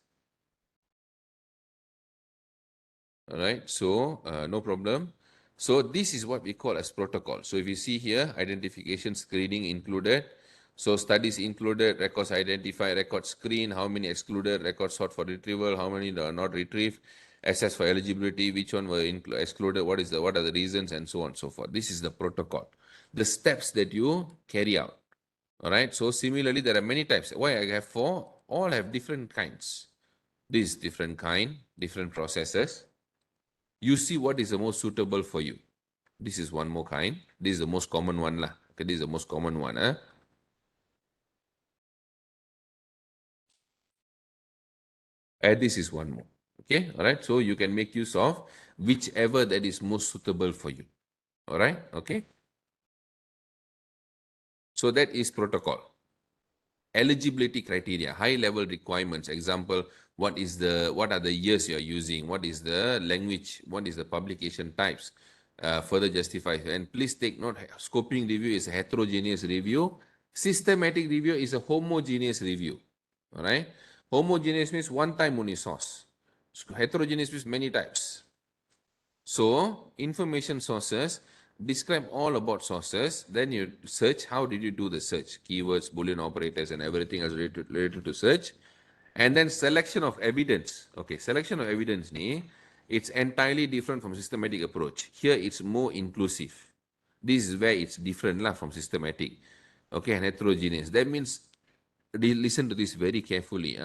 all right, so no problem. So this is what we call as protocol. So if you see here, identification screening included. So studies included, records identified, record screen, how many excluded, records sought for retrieval, how many are not retrieved, assess for eligibility, which one were excluded, what are the reasons, and so on and so forth. This is the protocol, the steps that you carry out. All right. So similarly, there are many types. Why I have 4? All have different kinds. This is different kind, different processes. You see what is the most suitable for you. This is one more kind. This is the most common one lah. Okay, this is the most common one. And this is one more. Okay. All right. So you can make use of whichever that is most suitable for you. All right. Okay. So that is protocol. Eligibility criteria, high level requirements. Example, what are the years you are using? What is the language? What is the publication types? Further justify. And please take note, scoping review is a heterogeneous review. Systematic review is a homogeneous review. All right. Homogeneous means one time only source. Heterogeneous means many types. So information sources, describe all about sources, then you search. How did you do the search? Keywords, Boolean operators, and everything else related to search. And then selection of evidence. Okay, selection of evidence it's entirely different from systematic approach. Here it's more inclusive. This is where it's different from systematic. Okay, and heterogeneous. That means, listen to this very carefully.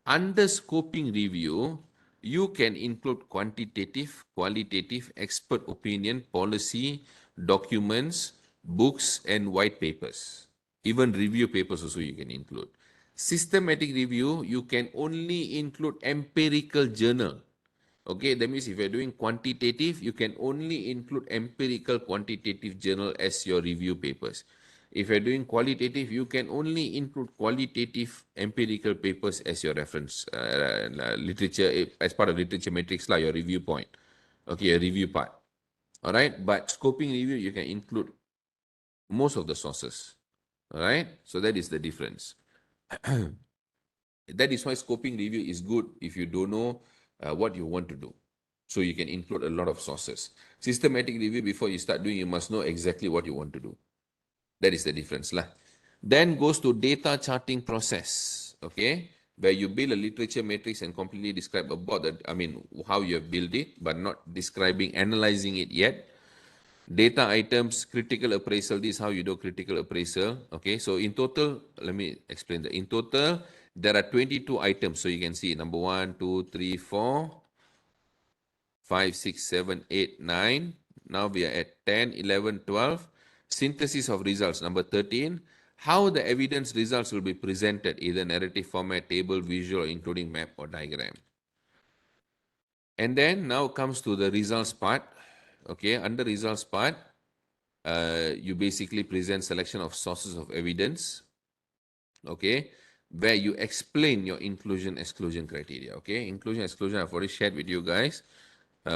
Under scoping review, you can include quantitative, qualitative, expert opinion, policy, documents, books, and white papers. Even review papers also you can include. Systematic review, you can only include empirical journal. Okay, that means if you're doing quantitative, you can only include empirical quantitative journal as your review papers. If you're doing qualitative, you can only include qualitative empirical papers as your reference literature, as part of literature matrix, like your review point. Okay, your review part. All right, but scoping review, you can include most of the sources. All right, so that is the difference. That is why scoping review is good if you don't know what you want to do. So you can include a lot of sources. Systematic review, before you start doing, you must know exactly what you want to do. That is the difference lah. Then goes to data charting process. Okay, where you build a literature matrix and completely describe about how you have built it, but not describing, analyzing it yet. Data items, critical appraisal. This is how you do critical appraisal. Okay, so in total, let me explain that. In total, there are 22 items. So you can see number 1, 2, 3, 4, 5, 6, 7, 8, 9. Now we are at 10, 11, 12. Synthesis of results, number 13. How the evidence results will be presented, either narrative format, table, visual, including map or diagram. And then now comes to the results part. Okay, under results part, you basically present selection of sources of evidence. Okay, where you explain your inclusion-exclusion criteria. Okay, inclusion-exclusion I've already shared with you guys.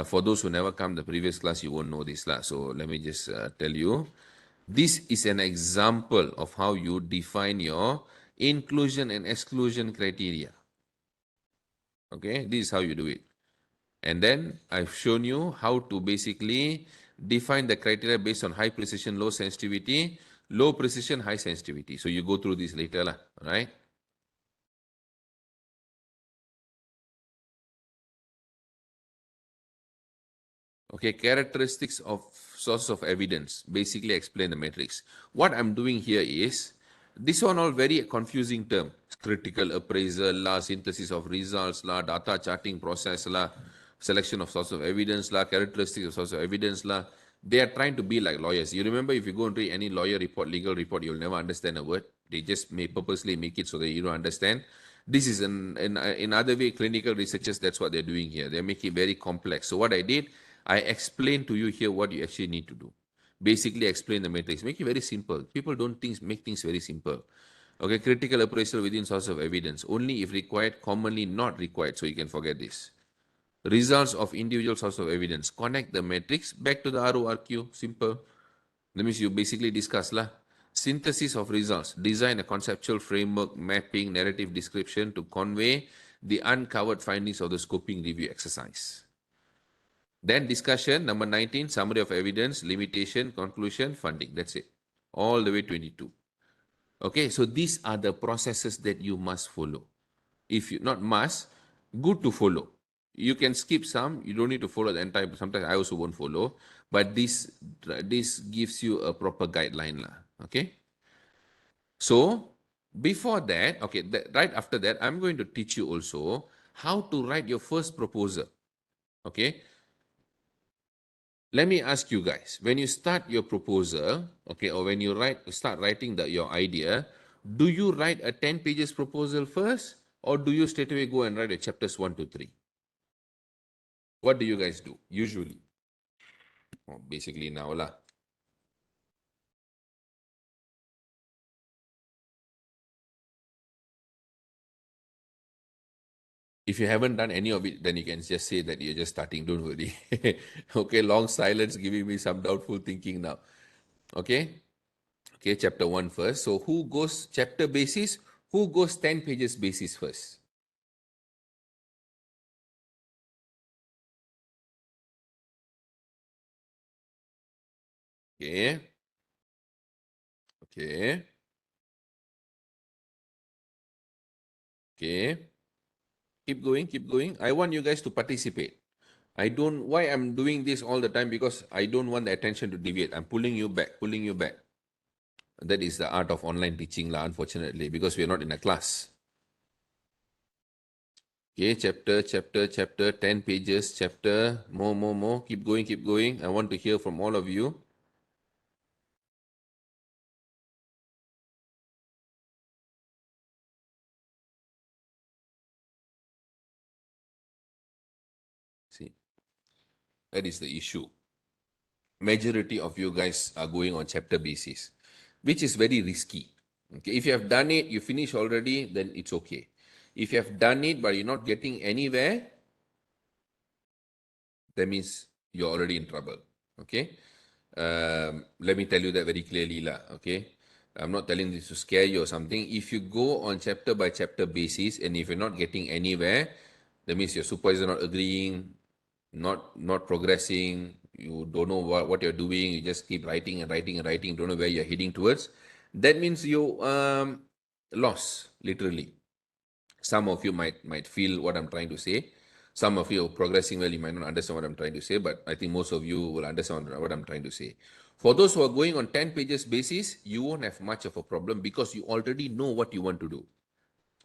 For those who never come the previous class, you won't know this lah. So let me just tell you. This is an example of how you define your inclusion and exclusion criteria. Okay, this is how you do it. And then I've shown you how to basically define the criteria based on high precision, low sensitivity, low precision, high sensitivity. So you go through this later lah, all right? Okay, characteristics of source of evidence. Basically explain the matrix. What I'm doing here is, this one all very confusing term. Critical appraisal, synthesis of results, data charting process. selection of source of evidence lah, characteristics of source of evidence lah. They are trying to be like lawyers. You remember, if you go and read any lawyer report, legal report, you'll never understand a word. They just purposely make it so that you don't understand. This is in other way, clinical researchers, that's what they're doing here. They make it very complex. So what I did, I explained to you here what you actually need to do. Basically explain the matrix. Make it very simple. People don't make things very simple. Okay, critical appraisal within source of evidence. Only if required, commonly not required. So you can forget this. Results of individual source of evidence. Connect the matrix back to the RORQ. Simple. That means you basically discuss lah. Synthesis of results. Design a conceptual framework, mapping, narrative description to convey the uncovered findings of the scoping review exercise. Then discussion, number 19, summary of evidence, limitation, conclusion, funding. That's it. All the way 22. Okay, so these are the processes that you must follow. If you not must, good to follow. You can skip some, you don't need to follow the entire, sometimes I also won't follow, but this gives you a proper guideline lah. Okay. So before that, okay, right after that, I'm going to teach you also how to write your first proposal. Okay. Let me ask you guys, when you start your proposal, okay, or when you start writing your idea, do you write a 10 pages proposal first, or do you straight away go and write the chapters 1 to 3? What do you guys do usually? Oh, basically now lah. If you haven't done any of it, then you can just say that you're just starting. Don't worry. Okay, long silence giving me some doubtful thinking now. Okay. Okay, chapter 1 first. So who goes chapter basis? Who goes 10 pages basis first? Okay. Okay. Okay. Keep going, keep going. I want you guys to participate. Why I'm doing this all the time, because I don't want the attention to deviate. I'm pulling you back, pulling you back. That is the art of online teaching lah, unfortunately, because we're not in a class. Okay, chapter, 10 pages, chapter, more. Keep going, keep going. I want to hear from all of you. See, that is the issue. Majority of you guys are going on chapter basis, which is very risky. Okay, if you have done it, you finish already, then it's okay. If you have done it but you're not getting anywhere, that means you're already in trouble. Okay, let me tell you that very clearly lah. Okay, I'm not telling this to scare you or something. If you go on chapter by chapter basis and if you're not getting anywhere, that means your supervisor not agreeing, not progressing, you don't know what you're doing, you just keep writing and writing and writing, don't know where you're heading towards, that means you lost, literally. Some of you might feel what I'm trying to say. Some of you are progressing well, you might not understand what I'm trying to say, but I think most of you will understand what I'm trying to say. For those who are going on 10 pages basis, you won't have much of a problem because you already know what you want to do.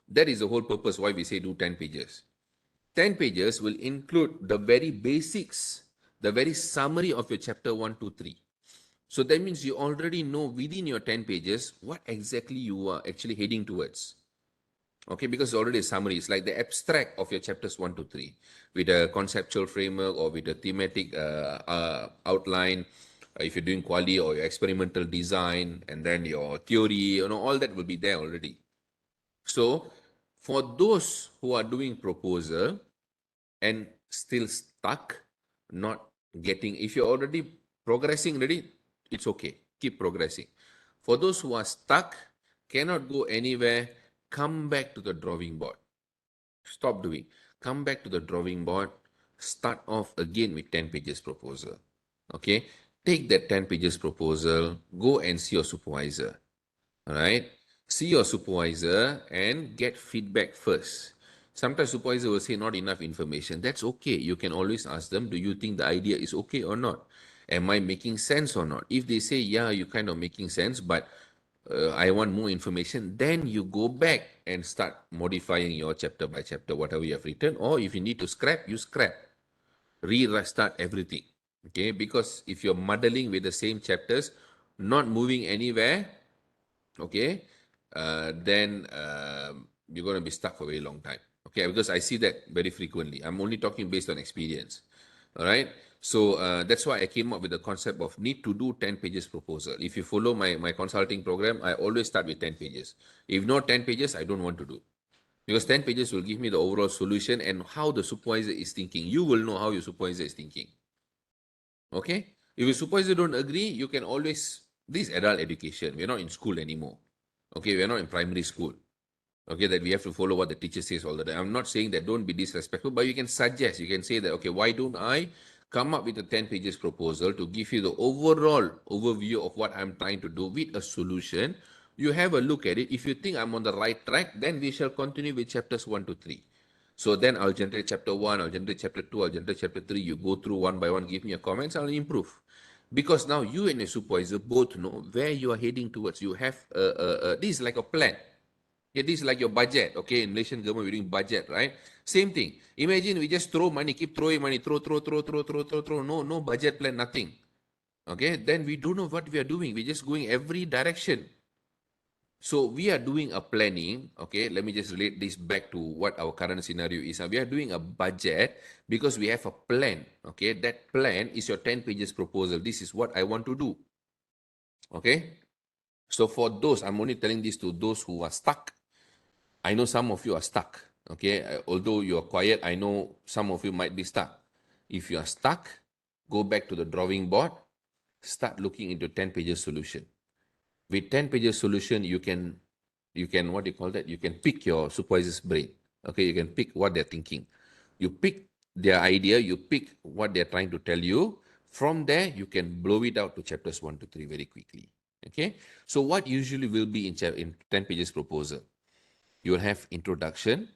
That is the whole purpose why we say do 10 pages. 10 pages will include the very basics, the very summary of your chapter 1 to 3. So that means you already know within your 10 pages what exactly you are actually heading towards. Okay, because it's already a summary. It's like the abstract of your chapters 1 to 3 with a conceptual framework or with a thematic outline. If you're doing quali or your experimental design, and then your theory, all that will be there already. So for those who are doing proposal and still stuck, not getting, if you're already progressing already, it's okay. Keep progressing. For those who are stuck, cannot go anywhere, come back to the drawing board. Stop doing. Come back to the drawing board. Start off again with 10 pages proposal. Okay. Take that 10 pages proposal. Go and see your supervisor. All right. See your supervisor and get feedback first. Sometimes supervisor will say not enough information. That's okay. You can always ask them, do you think the idea is okay or not? Am I making sense or not? If they say, yeah, you're kind of making sense, but I want more information, then you go back and start modifying your chapter by chapter, whatever you have written. Or if you need to scrap, you scrap. restart everything. Okay, because if you're muddling with the same chapters, not moving anywhere, okay, then you're going to be stuck for a very long time. Okay, because I see that very frequently. I'm only talking based on experience. All right. So that's why I came up with the concept of need to do 10 pages proposal. If you follow my consulting program, I always start with 10 pages. If not 10 pages, I don't want to do. Because 10 pages will give me the overall solution and how the supervisor is thinking. You will know how your supervisor is thinking. Okay? If your supervisor don't agree, you can always, this is adult education. We're not in school anymore. Okay, we're not in primary school. Okay, that we have to follow what the teacher says all the time. I'm not saying that don't be disrespectful, but you can suggest, you can say that, okay, why don't I come up with a 10 pages proposal to give you the overall overview of what I'm trying to do with a solution. You have a look at it. If you think I'm on the right track, then we shall continue with chapters 1 to 3. So then I'll generate chapter 1, I'll generate chapter 2, I'll generate chapter 3. You go through one by one, give me your comments, I'll improve. Because now you and your supervisor both know where you are heading towards. You have, this is like a plan. Okay, this is like your budget. Okay, in Malaysian government, we're doing budget, right? Same thing. Imagine we just throw money, keep throwing money, throw. No budget plan, nothing. Okay, then we don't know what we are doing. We're just going every direction. So we are doing a planning. Okay, let me just relate this back to what our current scenario is. We are doing a budget because we have a plan. Okay, that plan is your 10 pages proposal. This is what I want to do. Okay, so for those, I'm only telling this to those who are stuck. I know some of you are stuck. Okay, although you are quiet, I know some of you might be stuck. If you are stuck, go back to the drawing board, start looking into 10 pages solution. With 10 pages solution, you can what do you call that? You can pick your supervisor's brain. Okay, you can pick what they're thinking. You pick their idea, you pick what they're trying to tell you. From there, you can blow it out to chapters 1 to 3 very quickly. Okay, so what usually will be in 10 pages proposal? You will have introduction,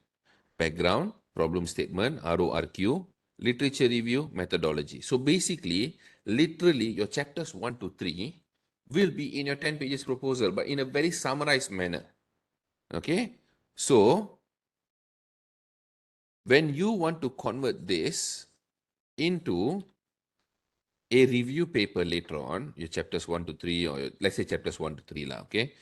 background, problem statement, RORQ, literature review, methodology. So basically, literally, your chapters 1 to 3 will be in your 10 pages proposal, but in a very summarized manner. Okay? So, when you want to convert this into a review paper later on, your chapters 1 to 3, or let's say chapters 1 to 3, okay?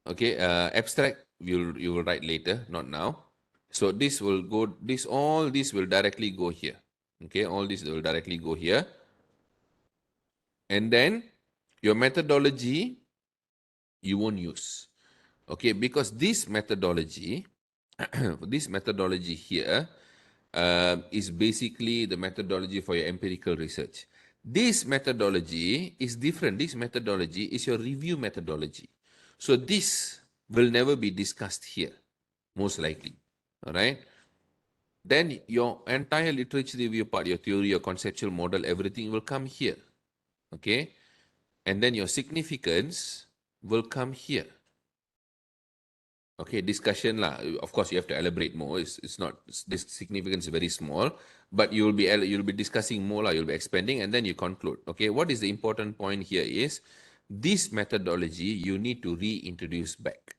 Okay, abstract you will write later, not now. So this will go, all this will directly go here. Okay, all this will directly go here. And then your methodology, you won't use. Okay, because this methodology, this methodology here is basically the methodology for your empirical research. This methodology is different. This methodology is your review methodology. So this will never be discussed here, most likely. All right. Then your entire literature review part, your theory, your conceptual model, everything will come here. Okay. And then your significance will come here. Okay, discussion lah. Of course, you have to elaborate more. It's not, this significance is very small, but you'll be discussing more lah. You'll be expanding, and then you conclude. Okay, what is the important point here is this methodology you need to reintroduce back.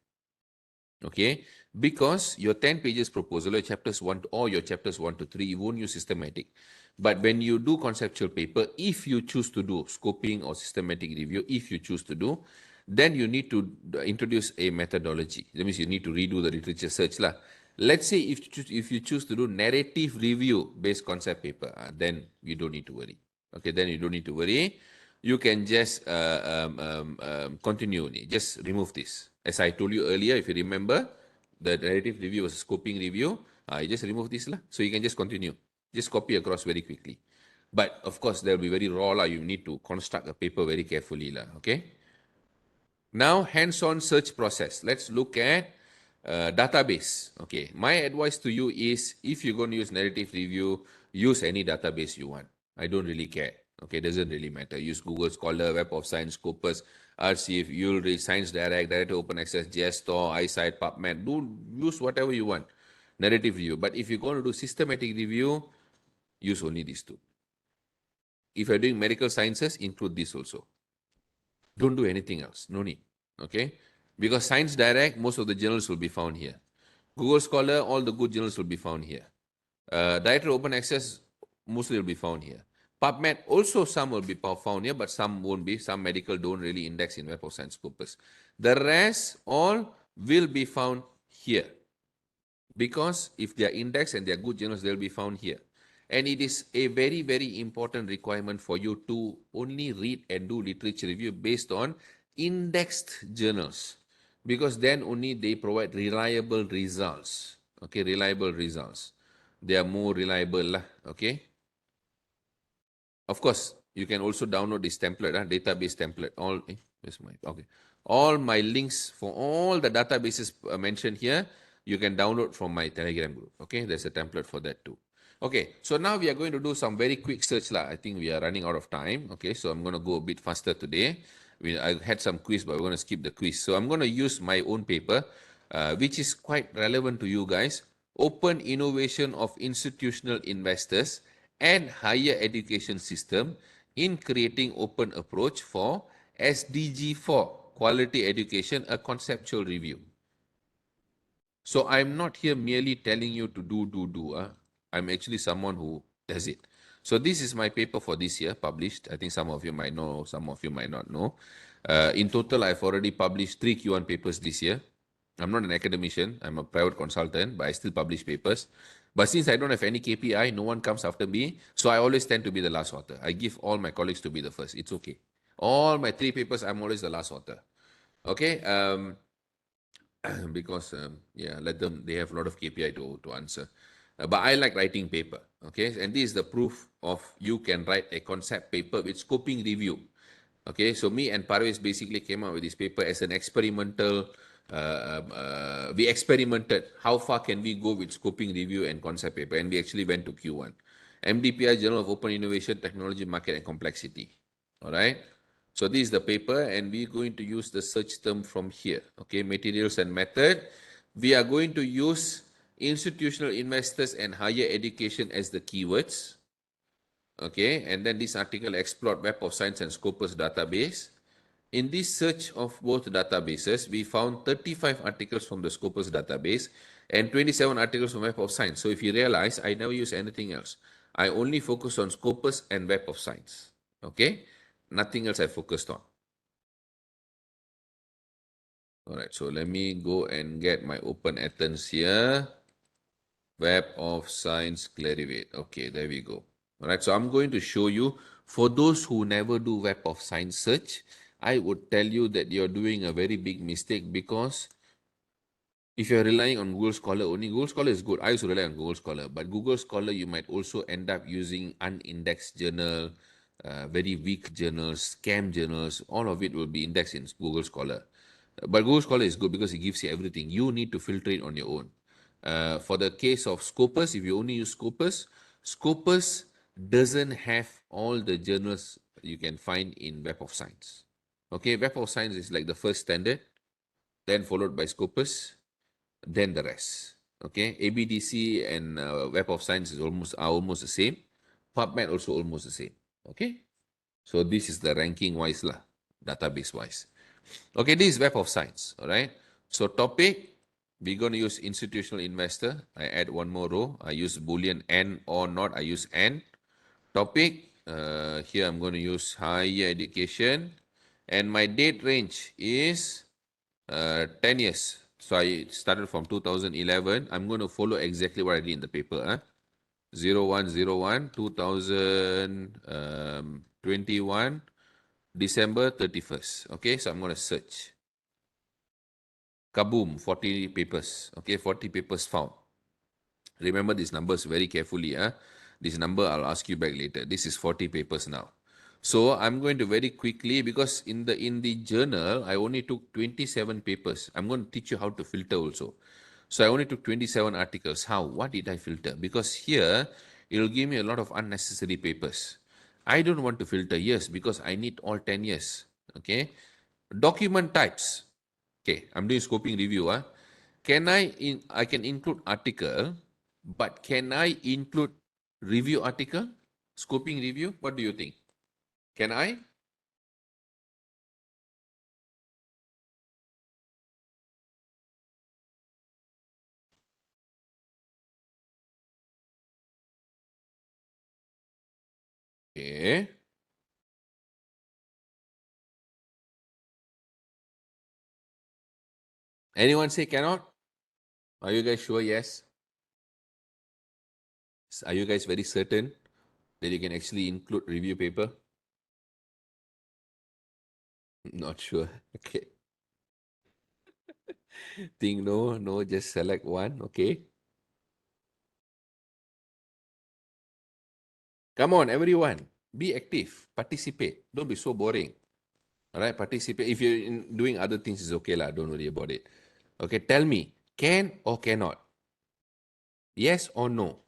Okay, because your 10 pages proposal, your chapters 1 or your chapters 1 to 3, you won't use systematic. But when you do conceptual paper, if you choose to do scoping or systematic review, if you choose to do, then you need to introduce a methodology. That means you need to redo the literature search lah. Let's say if you choose to do narrative review based concept paper, then you don't need to worry. Okay, then you don't need to worry. You can just continue. Just remove this. As I told you earlier, if you remember, the narrative review was a scoping review. You just remove this lah. So you can just continue. Just copy across very quickly. But of course, there will be very raw lah. You need to construct a paper very carefully lah. Okay. Now, hands-on search process. Let's look at database. Okay. My advice to you is, if you're going to use narrative review, use any database you want. I don't really care. Okay, doesn't really matter. Use Google Scholar, Web of Science, Scopus, RCF, Ulrich, Science Direct, Direct Open Access, JSTOR, iSight, PubMed. Do use whatever you want. Narrative review. But if you're going to do systematic review, use only these two. If you're doing medical sciences, include this also. Don't do anything else. No need. Okay? Because Science Direct, most of the journals will be found here. Google Scholar, all the good journals will be found here. Direct Open Access, Mostly will be found here. PubMed also some will be found here, but some won't be. Some medical don't really index in Web of Science Scopus. The rest all will be found here, because if they are indexed and they are good journals, they'll be found here. And it is a very, very important requirement for you to only read and do literature review based on indexed journals, because then only they provide reliable results. Okay, reliable results. They are more reliable lah. Okay. Of course, you can also download this template, database template. All my links for all the databases mentioned here, you can download from my Telegram group. Okay, there's a template for that too. Okay, so now we are going to do some very quick search lah. I think we are running out of time. Okay, so I'm going to go a bit faster today. I had some quiz, but we're going to skip the quiz. So I'm going to use my own paper, which is quite relevant to you guys. Open Innovation of Institutional Investors and Higher Education System in Creating Open Approach for SDG 4, Quality Education, a Conceptual Review. So I'm not here merely telling you to do. I'm actually someone who does it. So this is my paper for this year, published. I think some of you might know, some of you might not know. In total, I've already published 3 Q1 papers this year. I'm not an academician, I'm a private consultant, but I still publish papers. But since I don't have any KPI, no one comes after me, so I always tend to be the last author. I give all my colleagues to be the first. It's okay. All my 3 papers, I'm always the last author. Okay, because yeah, let them, they have a lot of KPI to answer. But I like writing paper. Okay, and this is the proof of you can write a concept paper with scoping review. Okay, so me and Parvez basically came up with this paper as an experimental. We experimented how far can we go with scoping review and concept paper, and we actually went to Q1. MDPI, Journal of Open Innovation, Technology, Market and Complexity. All right. So this is the paper, and we're going to use the search term from here. Okay, materials and method. We are going to use institutional investors and higher education as the keywords. Okay, and then this article explored Web of Science and Scopus database. In this search of both databases, we found 35 articles from the Scopus database and 27 articles from Web of Science. So if you realize, I never use anything else. I only focus on Scopus and Web of Science. Okay, nothing else I focused on. All right, so let me go and get my Open Athens here. Web of Science Clarivate. Okay, there we go. All right, so I'm going to show you, for those who never do Web of Science search, I would tell you that you're doing a very big mistake, because if you're relying on Google Scholar only, Google Scholar is good. I used to rely on Google Scholar, but Google Scholar, you might also end up using unindexed journal, very weak journals, scam journals. All of it will be indexed in Google Scholar. But Google Scholar is good because it gives you everything. You need to filter it on your own. For the case of Scopus, if you only use Scopus, Scopus doesn't have all the journals you can find in Web of Science. Okay, Web of Science is like the first standard, then followed by Scopus, then the rest. Okay, ABDC and Web of Science are almost the same. PubMed also almost the same. Okay, so this is the ranking wise lah, database wise. Okay, this is Web of Science. All right. So topic, we're going to use institutional investor. I add one more row. I use Boolean and or not. I use and. Topic, here I'm going to use higher education. And my date range is 10 years. So I started from 2011. I'm going to follow exactly what I did in the paper. 0101 2021 December 31st. Okay, so I'm going to search. Kaboom, 40 papers. Okay, 40 papers found. Remember these numbers very carefully. This number I'll ask you back later. This is 40 papers now. So I'm going to very quickly, because in the journal, I only took 27 papers. I'm going to teach you how to filter also. So I only took 27 articles. How? What did I filter? Because here, it will give me a lot of unnecessary papers. I don't want to filter years because I need all 10 years. Okay. Document types. Okay, I'm doing scoping review. I can include article, but can I include review article? Scoping review? What do you think? Can I? Okay. Anyone say cannot? Are you guys sure? Yes. Are you guys very certain that you can actually include review paper? Not sure. Okay. Think no, no, just select one. Okay. Come on, everyone. Be active. Participate. Don't be so boring. All right. Participate. If you're doing other things, it's okay lah. Don't worry about it. Okay. Tell me, can or cannot? Yes or no?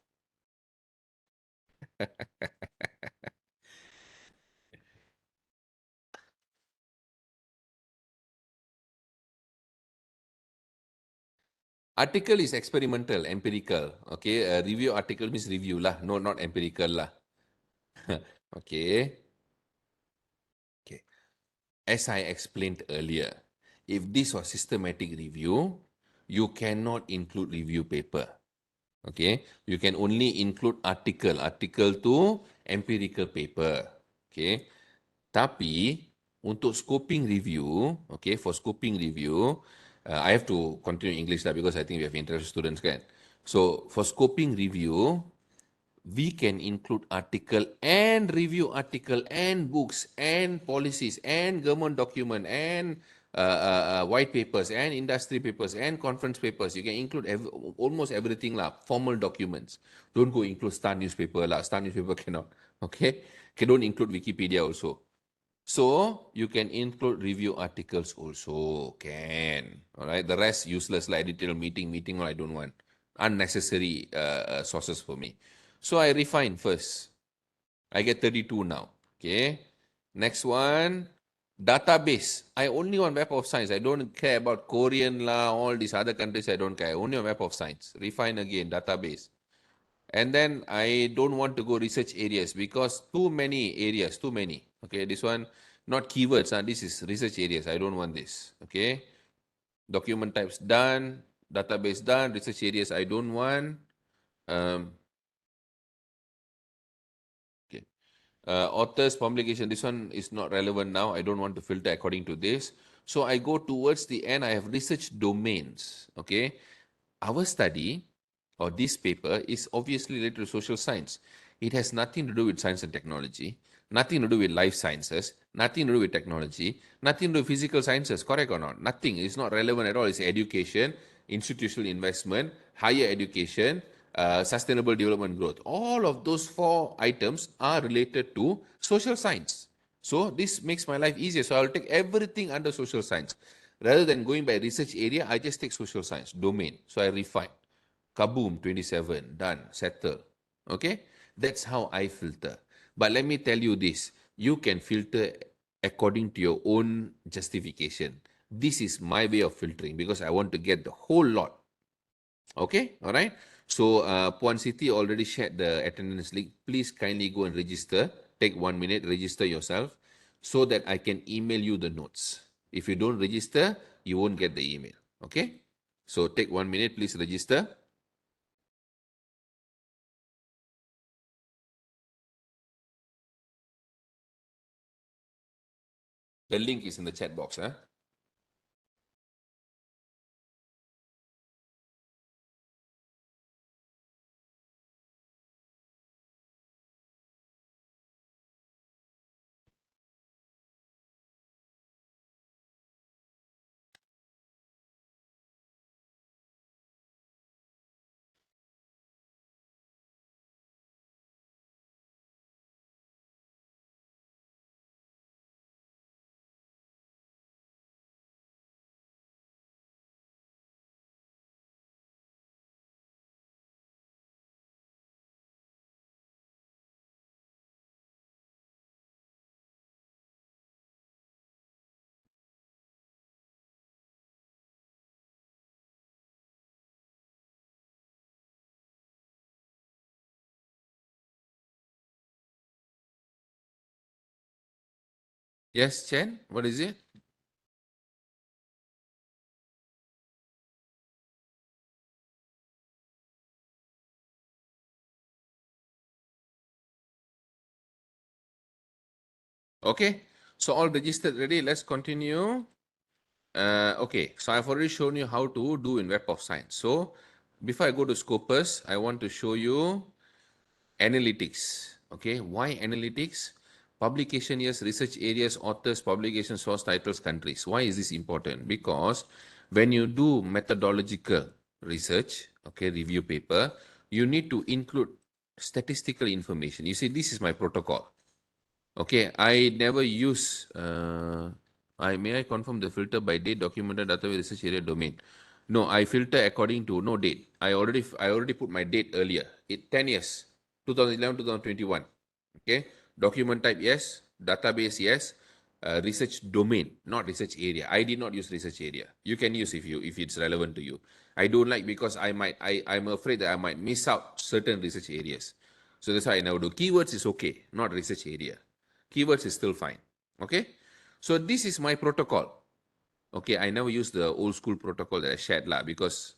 Article is experimental, empirical. Okay. Review article means review lah. No, not empirical lah. Okay. Okay. As I explained earlier, if this was systematic review, you cannot include review paper. Okay, you can only include article to empirical paper. Okay, tapi untuk scoping review, okay, for scoping review, I have to continue English lah because I think we have international students kan. So for scoping review, we can include article and review article and books and policies and government document and white papers and industry papers and conference papers. You can include almost everything lah. Formal documents. Don't go include Star newspaper lah. Star newspaper cannot. Okay. Okay, don't include Wikipedia also. So you can include review articles also. Can. All right. The rest useless like editorial meeting. I don't want. Unnecessary sources for me. So I refine first. I get 32 now. Okay. Next one, database. I only want Web of Science. I don't care about Korean lah, all these other countries. I don't care. Only on Web of Science. Refine again, database. And then I don't want to go research areas because too many areas, too many. Okay, this one, not keywords. This is research areas. I don't want this. Okay. Document types done. Database done. Research areas I don't want. Um, okay. Authors, publication, this one is not relevant now. I don't want to filter according to this. So I go towards the end. I have research domains. Okay. Our study or this paper is obviously related to social science. It has nothing to do with science and technology, nothing to do with life sciences, nothing to do with technology, nothing to do with physical sciences, correct or not? Nothing. It's not relevant at all. It's education, institutional investment, higher education, sustainable development growth. All of those four items are related to social science. So this makes my life easier. So I'll take everything under social science. Rather than going by research area, I just take social science, domain. So I refine. Kaboom, 27, done, settle. Okay? That's how I filter. But let me tell you this, you can filter according to your own justification. This is my way of filtering because I want to get the whole lot. Okay, all right. So Puan Siti already shared the attendance link. Please kindly go and register. Take 1 minute, register yourself so that I can email you the notes. If you don't register, you won't get the email. Okay. So take 1 minute, please register. The link is in the chat box. Huh? Yes, Chen, what is it? Okay, so all registered ready. Let's continue. Okay, so I've already shown you how to do in Web of Science. So before I go to Scopus, I want to show you analytics. Okay, why analytics? Publication years, research areas, authors, publication source titles, countries. Why is this important? Because when you do methodological research, okay, review paper, you need to include statistical information. You see, this is my protocol. Okay, I never use, may I confirm the filter by date, documented database, research area, domain. No, I filter according to no date. I already put my date earlier. 10 years, 2011, 2021. Okay, document type, yes. Database, yes. Research domain, not research area. I did not use research area. You can use if it's relevant to you. I don't like because I'm afraid that I might miss out certain research areas. So that's why I never do. Keywords is okay, not research area. Keywords is still fine. Okay. So this is my protocol. Okay. I never use the old school protocol that I shared lah because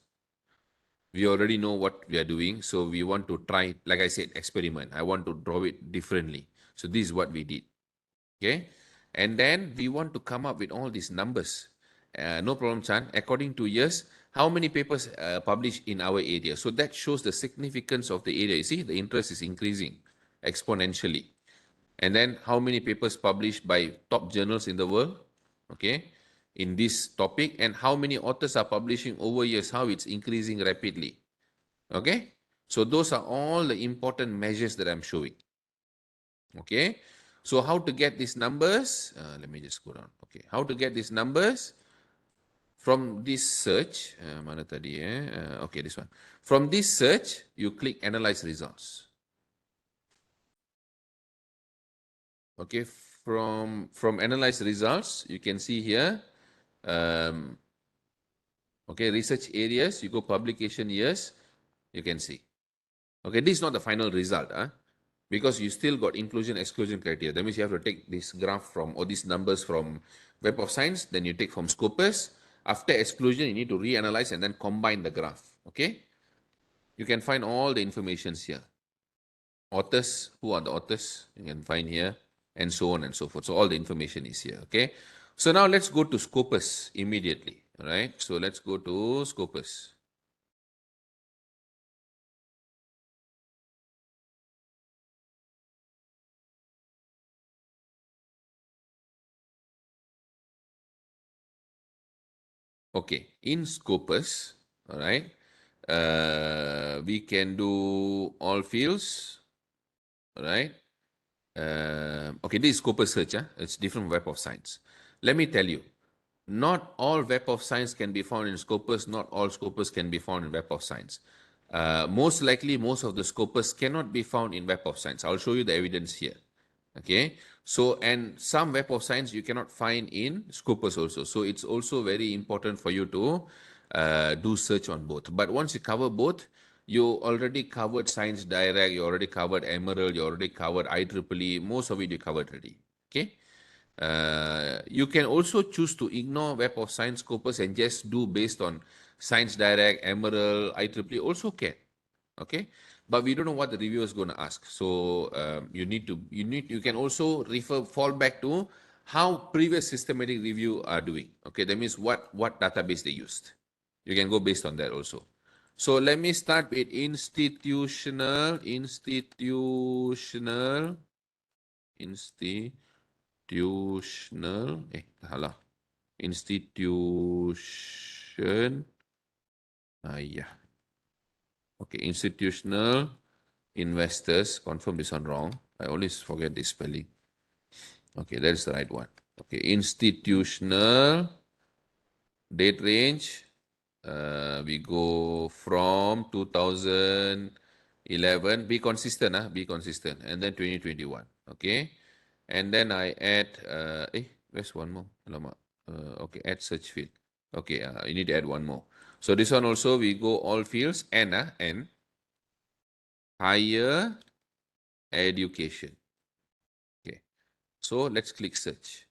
we already know what we are doing. So we want to try, like I said, experiment. I want to draw it differently. So this is what we did. Okay. And then we want to come up with all these numbers. No problem, Chan. According to years, how many papers published in our area? So that shows the significance of the area. You see, the interest is increasing exponentially. And then how many papers published by top journals in the world, okay, in this topic, and how many authors are publishing over years, how it's increasing rapidly, okay? So those are all the important measures that I'm showing, okay? So how to get these numbers? Let me just go down, okay. How to get these numbers? From this search, mana tadi okay, this one. From this search, you click Analyze Results. Okay, from Analyze Results, you can see here, okay, research areas, you go publication years, you can see. Okay, this is not the final result, because you still got inclusion, exclusion criteria. That means you have to take this graph from, or these numbers from Web of Science, then you take from Scopus. After exclusion, you need to reanalyze and then combine the graph, okay? You can find all the informations here. Authors, who are the authors, you can find here, and so on and so forth. So all the information is here, okay? So now let's go to Scopus immediately, all right? So let's go to Scopus. Okay, in Scopus, all right, we can do all fields, all right? Okay, this is Scopus search, it's different from Web of Science. Let me tell you, not all Web of Science can be found in Scopus, not all Scopus can be found in Web of Science. Most likely, most of the Scopus cannot be found in Web of Science. I'll show you the evidence here. Okay, so and some Web of Science you cannot find in Scopus also. So it's also very important for you to do search on both. But once you cover both, you already covered Science Direct, you already covered Emerald, you already covered IEEE, most of it you covered already. Okay. You can also choose to ignore Web of Science Scopus and just do based on Science Direct, Emerald, IEEE also can. Okay, but we don't know what the reviewer is going to ask. So you can also fall back to how previous systematic review are doing. Okay, that means what database they used. You can go based on that also. So let me start with institutional, institution, yeah. Okay, institutional investors, confirm this one wrong. I always forget this spelling. Okay, that's the right one. Okay, institutional date range. We go from 2011. Be consistent, be consistent. And then 2021. Okay. And then I add, where's one more? Okay, add search field. Okay, you need to add one more. So this one also, we go all fields, N, higher education. Okay, so let's click search.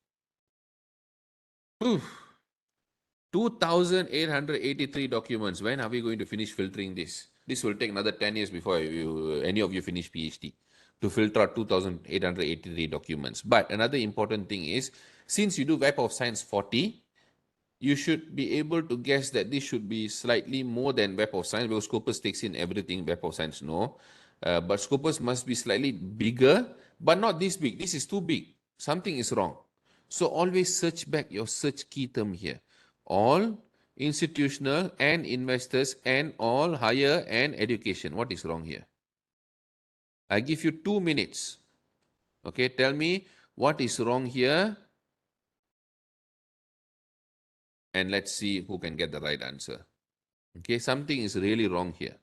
2,883 documents. When are we going to finish filtering this? This will take another 10 years before any of you finish PhD. to filter out 2,883 documents. But another important thing is, since you do Web of Science 40, you should be able to guess that this should be slightly more than Web of Science, because Scopus takes in everything Web of Science, no. But Scopus must be slightly bigger, but not this big. This is too big. Something is wrong. So always search back your search key term here. All institutional and investors and all higher and education. What is wrong here? I give you 2 minutes. Okay, tell me what is wrong here, and let's see who can get the right answer. Okay, something is really wrong here.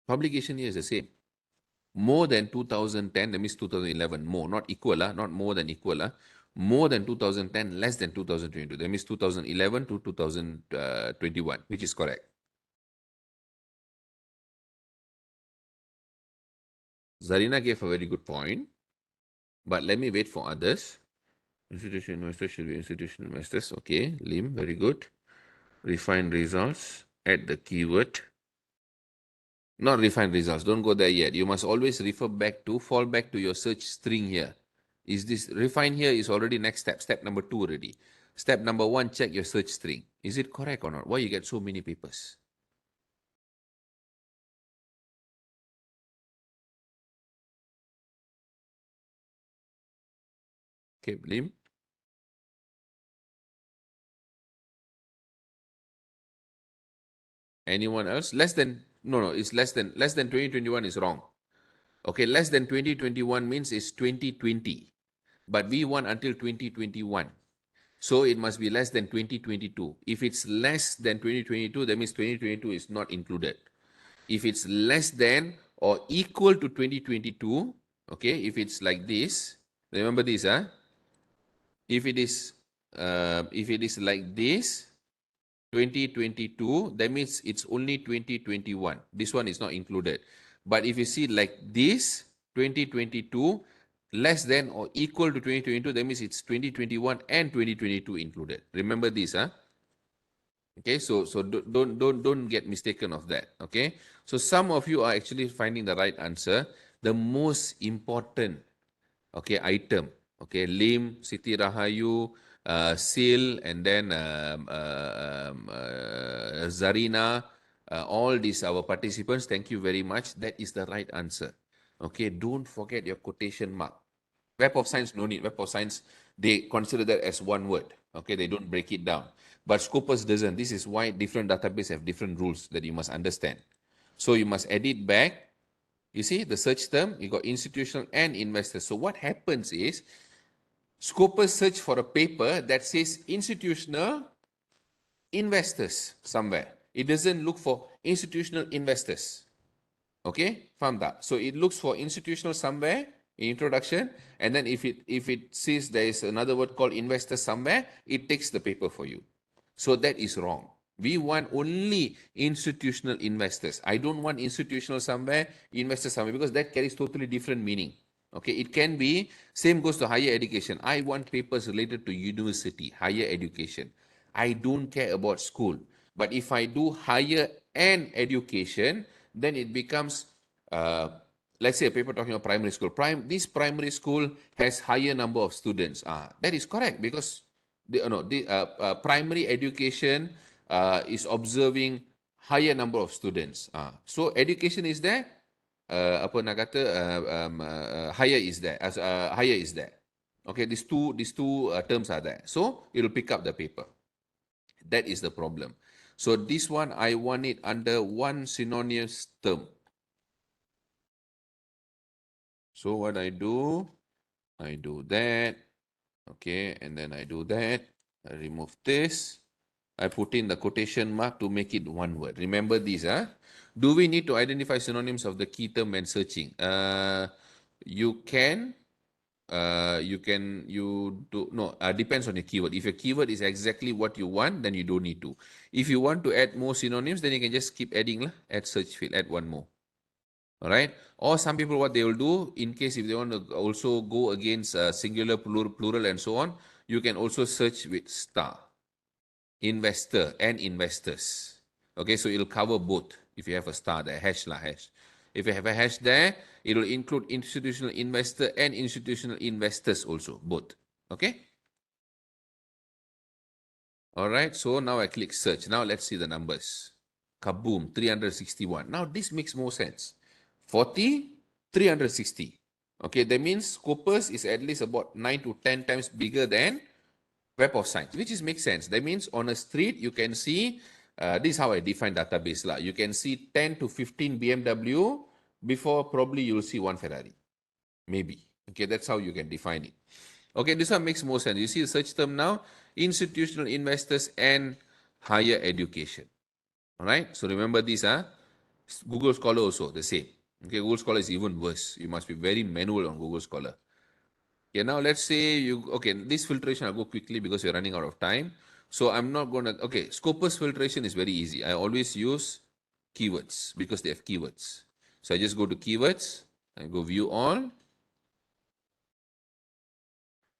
Publication year is the same. More than 2010, that means 2011, more, not equal, not more than equal. More than 2010, less than 2022. That means 2011 to 2021, which is correct. Zarina gave a very good point, but let me wait for others. Institutional investors should be institutional investors. Okay, Lim, very good. Refine results, add the keyword. Not refine results, don't go there yet. You must always refer back to, fall back to your search string here. Is this refine here is already next step, step number 2 already. Step number 1, check your search string. Is it correct or not? Why you get so many papers? Okay, Lim. Anyone else? Less than, no, it's less than 2021 is wrong. Okay, less than 2021 means it's 2020. But we want until 2021. So it must be less than 2022. If it's less than 2022, that means 2022 is not included. If it's less than or equal to 2022, okay, if it's like this, remember this, if it is like this, 2022, that means it's only 2021. This one is not included. But if you see like this, 2022, less than or equal to 2022, that means it's 2021 and 2022 included. Remember this, Okay, so don't get mistaken of that. Okay, so some of you are actually finding the right answer. The most important, okay, item. Okay, Lim, Siti Rahayu, Sil, and then Zarina, all these our participants. Thank you very much. That is the right answer. Okay, don't forget your quotation mark. Web of Science, no need. Web of Science, they consider that as one word. Okay, they don't break it down. But Scopus doesn't. This is why different databases have different rules that you must understand. So you must edit back. You see, the search term, you got institutional and investors. So what happens is, Scopus search for a paper that says institutional investors somewhere. It doesn't look for institutional investors. Okay, faham tak? So it looks for institutional somewhere in introduction, and then if it says there is another word called investor somewhere, it takes the paper for you. So that is wrong. We want only institutional investors. I don't want institutional somewhere, investors somewhere, because that carries totally different meaning. Okay, it can be, same goes to higher education. I want papers related to university, higher education. I don't care about school. But if I do higher and education, then it becomes, let's say a paper talking about primary school. This primary school has higher number of students. That is correct, because the primary education is observing higher number of students. So education is there, apa nak kata, higher is there, higher is there. Okay, these two terms are there. So it will pick up the paper. That is the problem. So this one, I want it under one synonymous term. So what I do that. Okay, and then I do that. I remove this. I put in the quotation mark to make it one word. Remember this, Do we need to identify synonyms of the key term when searching? You can. Depends on your keyword. If your keyword is exactly what you want, then you don't need to. If you want to add more synonyms, then you can just keep adding, add search field, add one more. All right. Or some people, what they will do, in case if they want to also go against singular, plural, and so on, you can also search with star, investor and investors. Okay, so it'll cover both. If you have a star there, hash. If you have a hash there, it will include institutional investor and institutional investors also, both. Okay. All right, so now I click search. Now let's see the numbers. Kaboom, 361. Now this makes more sense. 40, 360. Okay, that means Scopus is at least about 9 to 10 times bigger than Web of Science, which is makes sense. That means on a street, you can see, this is how I define database lah. You can see 10 to 15 BMW before probably you'll see one Ferrari. Maybe. Okay, that's how you can define it. Okay, this one makes more sense. You see the search term now, institutional investors and higher education. All right, so remember this, Google Scholar also the same. Okay, Google Scholar is even worse. You must be very manual on Google Scholar. Okay, now let's say okay, this filtration I'll go quickly because we're running out of time. So I'm not gonna, okay, Scopus filtration is very easy. I always use keywords because they have keywords. So I just go to keywords, I go view all,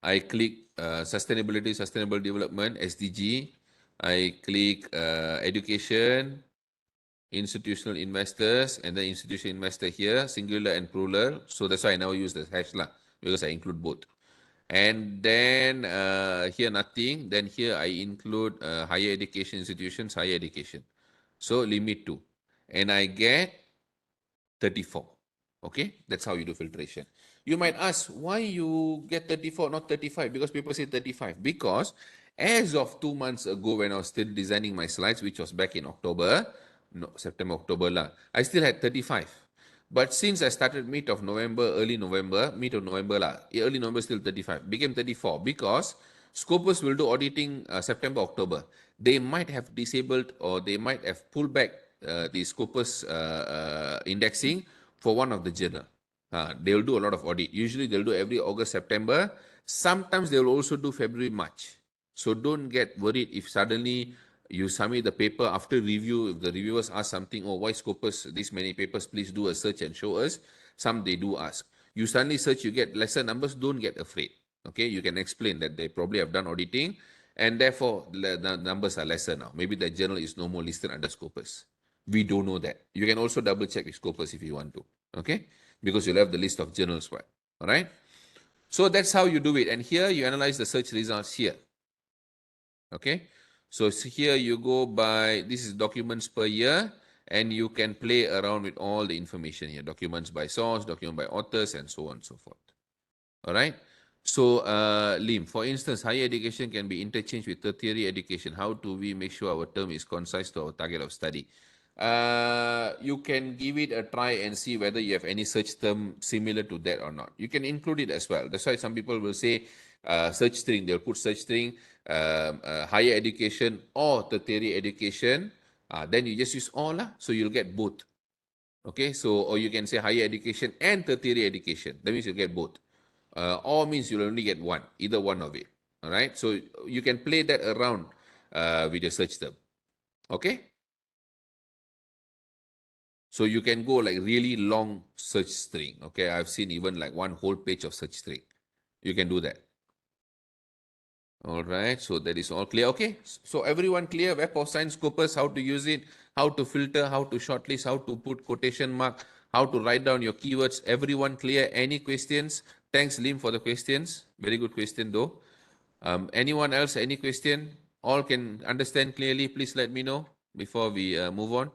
I click sustainability, sustainable development, SDG. I click education, institutional investors, and the institutional investor here, singular and plural. So that's why I now use the hash lah, because I include both. And then here nothing. Then here I include higher education institutions, higher education. So limit 2. And I get 34. Okay, that's how you do filtration. You might ask, why you get 34, not 35? Because people say 35. Because as of 2 months ago, when I was still designing my slides, which was back in October, no, September, October lah, I still had 35. But since I started mid of November, early November, mid of November lah, early November still 35, became 34 because Scopus will do auditing September, October. They might have disabled or they might have pulled back the Scopus indexing for one of the journal. They'll do a lot of audit. Usually they'll do every August, September. Sometimes they'll also do February, March. So don't get worried if suddenly you submit the paper after review. If the reviewers ask something, oh, why Scopus this many papers? Please do a search and show us. Some they do ask. You suddenly search, you get lesser numbers. Don't get afraid. Okay, you can explain that they probably have done auditing and therefore the numbers are lesser now. Maybe the journal is no more listed under Scopus. We don't know that. You can also double check with Scopus if you want to. Okay, because you'll have the list of journals. Right? All right. So that's how you do it. And here you analyze the search results here. Okay. So here you go by, this is documents per year, and you can play around with all the information here. Documents by source, document by authors, and so on and so forth. All right. So, Lim, for instance, higher education can be interchanged with tertiary education. How do we make sure our term is concise to our target of study? You can give it a try and see whether you have any search term similar to that or not. You can include it as well. That's why some people will say search string. They'll put search string, higher education or tertiary education. Then you just use all, so you'll get both. Okay, so, or you can say higher education and tertiary education. That means you'll get both. Or means you'll only get one, either one of it. All right, so you can play that around with your search term. Okay. So you can go like really long search string. Okay, I've seen even like one whole page of search string. You can do that. All right, so that is all clear. Okay, so everyone clear? Web of Science Scopus, how to use it, how to filter, how to shortlist, how to put quotation mark, how to write down your keywords. Everyone clear? Any questions? Thanks, Lim, for the questions. Very good question though. Anyone else, any question? All can understand clearly. Please let me know before we move on.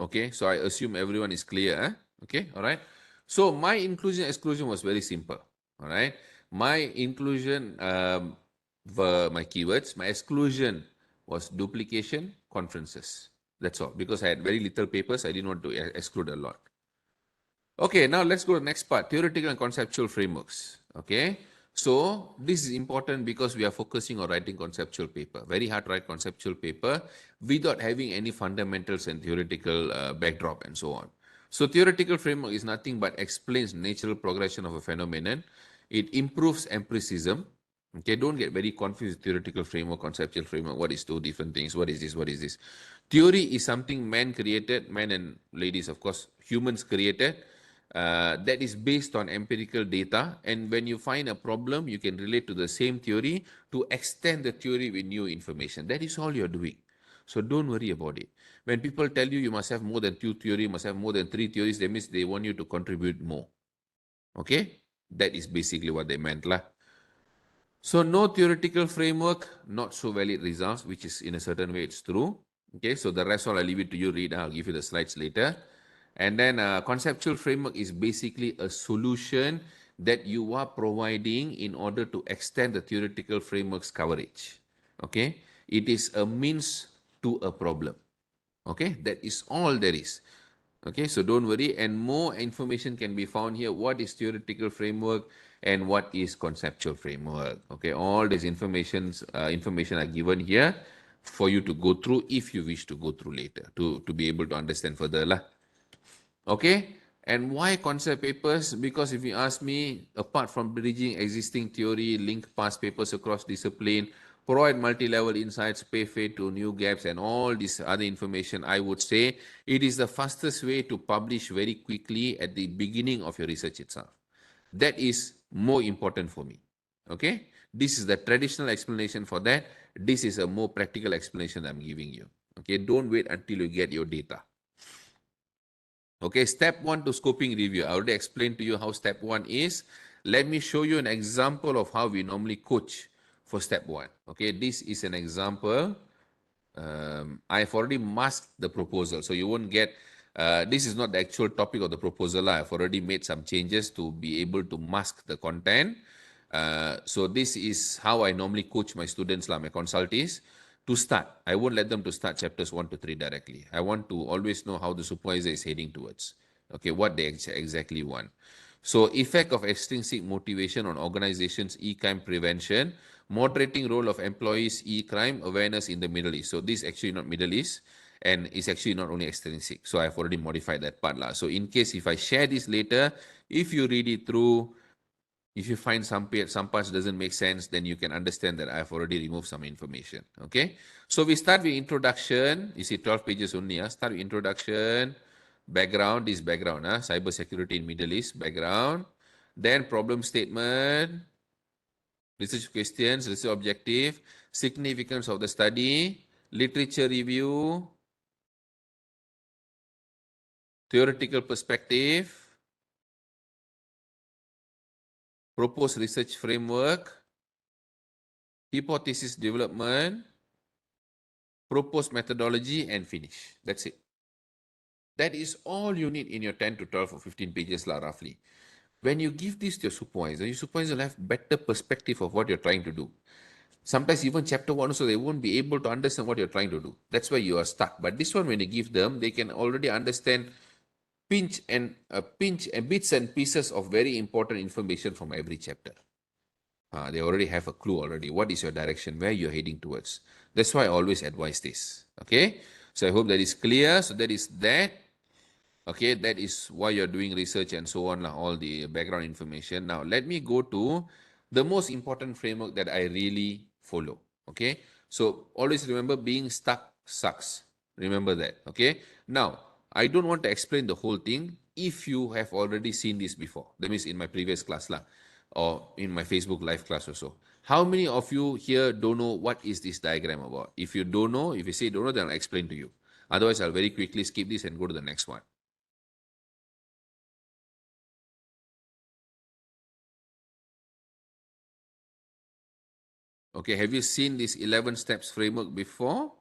Okay, so I assume everyone is clear. Okay, all right. So my inclusion exclusion was very simple. All right, my inclusion were my keywords. My exclusion was duplication, conferences. That's all. Because I had very little papers, I didn't want to exclude a lot. Okay, now let's go to the next part, theoretical and conceptual frameworks. Okay, so this is important because we are focusing on writing conceptual paper. Very hard to write conceptual paper without having any fundamentals and theoretical backdrop and so on. So theoretical framework is nothing but explains natural progression of a phenomenon. It improves empiricism. Okay, don't get very confused with theoretical framework, conceptual framework. What is two different things? What is this? What is this? Theory is something man created, men and ladies, of course, humans created. That is based on empirical data. And when you find a problem, you can relate to the same theory to extend the theory with new information. That is all you're doing. So don't worry about it. When people tell you you must have more than two theories, must have more than three theories, that means they want you to contribute more. Okay? That is basically what they meant lah. So no theoretical framework, not so valid results, which is in a certain way it's true. Okay, so the rest all I leave it to you read. I'll give you the slides later. And then conceptual framework is basically a solution that you are providing in order to extend the theoretical framework's coverage. Okay, it is a means to a problem. Okay, that is all there is. Okay, so don't worry, and more information can be found here. What is theoretical framework and what is conceptual framework? Okay, all these information are given here for you to go through if you wish to go through later to be able to understand further lah. Okay, and why concept papers? Because if you ask me, apart from bridging existing theory, link past papers across discipline, provide multi-level insights, pay fade to new gaps, and all this other information, I would say it is the fastest way to publish very quickly at the beginning of your research itself. That is more important for me. Okay, this is the traditional explanation for that. This is a more practical explanation I'm giving you. Okay, don't wait until you get your data. Okay, step one to scoping review. I already explained to you how step one is. Let me show you an example of how we normally coach for step one. Okay, this is an example. I've already masked the proposal, so you won't get, this is not the actual topic of the proposal. I've already made some changes to be able to mask the content. So this is how I normally coach my students, my consultees, to start. I won't let them to start chapters 1 to 3 directly. I want to always know how the supervisor is heading towards. Okay, what they exactly want. So effect of extrinsic motivation on organizations' e-crime prevention, moderating role of employees' e-crime awareness in the Middle East. So this is actually not Middle East, and it's actually not only extrinsic. So I've already modified that part lah. So in case if I share this later, if you read it through, if you find some parts doesn't make sense, then you can understand that I've already removed some information. Okay, so we start with introduction. You see 12 pages only. Start with introduction, background, this background, cyber security in Middle East, background. Then problem statement, research questions, research objective, significance of the study, literature review, theoretical perspective, proposed research framework, hypothesis development, proposed methodology, and finish. That's it. That is all you need in your 10 to 12 or 15 pages, roughly. When you give this to your supervisor will have better perspective of what you're trying to do. Sometimes even chapter 1 also, they won't be able to understand what you're trying to do. That's why you are stuck. But this one, when you give them, they can already understand pinch and bits and pieces of very important information from every chapter. They already have a clue already. What is your direction, where you're heading towards. That's why I always advise this. Okay, so I hope that is clear. So that is that. Okay, that is why you're doing research and so on, all the background information. Now, let me go to the most important framework that I really follow. Okay, so always remember, being stuck sucks. Remember that. Okay, now I don't want to explain the whole thing. If you have already seen this before, that means in my previous class or in my Facebook live class or so. How many of you here don't know what is this diagram about? If you don't know, if you say don't know, then I'll explain to you. Otherwise, I'll very quickly skip this and go to the next one. Okay, have you seen this 11 steps framework before?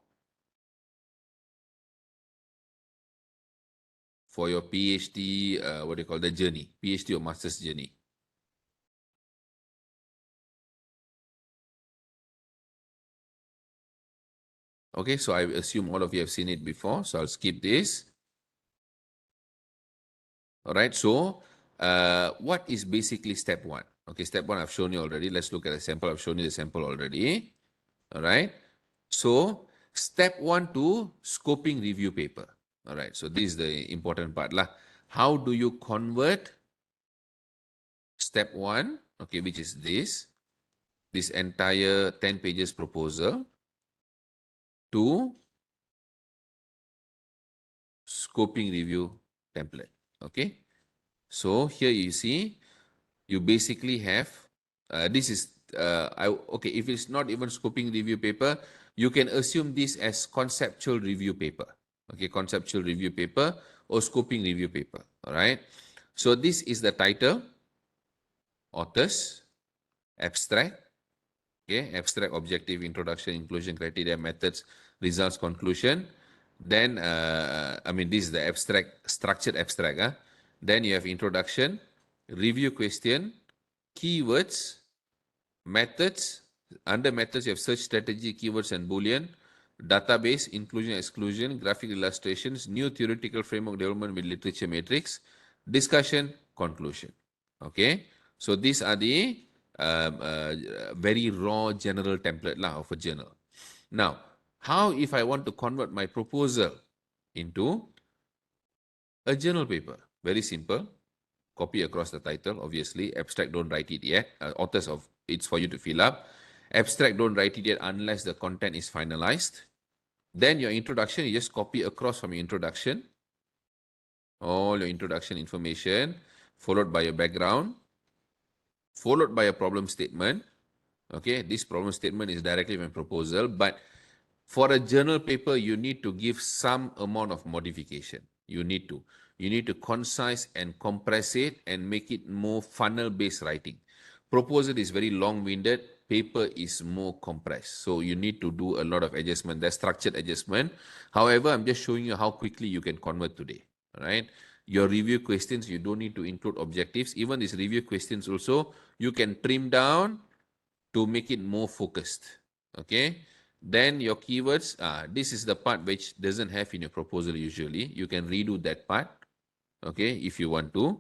For your PhD, what do you call the journey? PhD or master's journey. Okay, so I assume all of you have seen it before, so I'll skip this. All right, so what is basically step one? Okay, step one I've shown you already. Let's look at the sample. I've shown you the sample already. All right, so step one to scoping review paper. All right, so this is the important part lah. How do you convert step one, okay, which is this, this entire 10 pages proposal to scoping review template. Okay. So here you see, you basically have, this is, okay, if it's not even scoping review paper, you can assume this as conceptual review paper. Okay, conceptual review paper or scoping review paper. All right. So this is the title, authors, abstract, okay, abstract, objective, introduction, inclusion, criteria, methods, results, conclusion. Then, I mean, this is the abstract, structured abstract. Then you have introduction, review question, keywords, methods. Under methods, you have search strategy, keywords, and Boolean. Database, inclusion, exclusion, graphic illustrations, new theoretical framework development with literature matrix, discussion, conclusion. Okay, so these are the very raw general template of a journal. Now, how if I want to convert my proposal into a journal paper? Very simple. Copy across the title, obviously. Abstract, don't write it yet. Authors of it's for you to fill up. Abstract, don't write it yet unless the content is finalized. Then your introduction, you just copy across from your introduction. All your introduction information, followed by your background, followed by a problem statement. Okay, this problem statement is directly my proposal, but for a journal paper, you need to give some amount of modification. You need to. You need to concise and compress it and make it more funnel-based writing. Proposal is very long-winded. Paper is more compressed. So you need to do a lot of adjustment. There's structured adjustment. However, I'm just showing you how quickly you can convert today. All right. Your review questions, you don't need to include objectives. Even these review questions also, you can trim down to make it more focused. Okay. Then your keywords, this is the part which doesn't have in your proposal usually. You can redo that part, okay, if you want to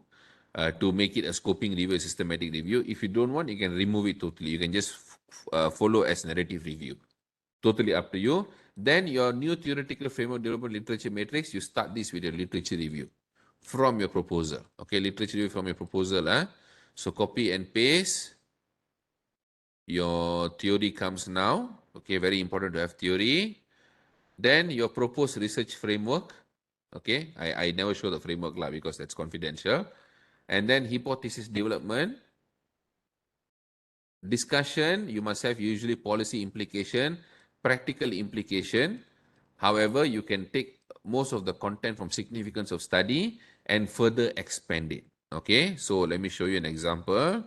make it a scoping review, a systematic review. If you don't want, you can remove it totally. You can just follow as narrative review. Totally up to you. Then your new theoretical framework development literature matrix, you start this with your literature review from your proposal. Okay, literature review from your proposal. So copy and paste. Your theory comes now. Okay, very important to have theory. Then your proposed research framework. Okay, I never show the framework because that's confidential. And then hypothesis development. Discussion, you must have usually policy implication, practical implication. However, you can take most of the content from significance of study and further expand it. Okay, so let me show you an example.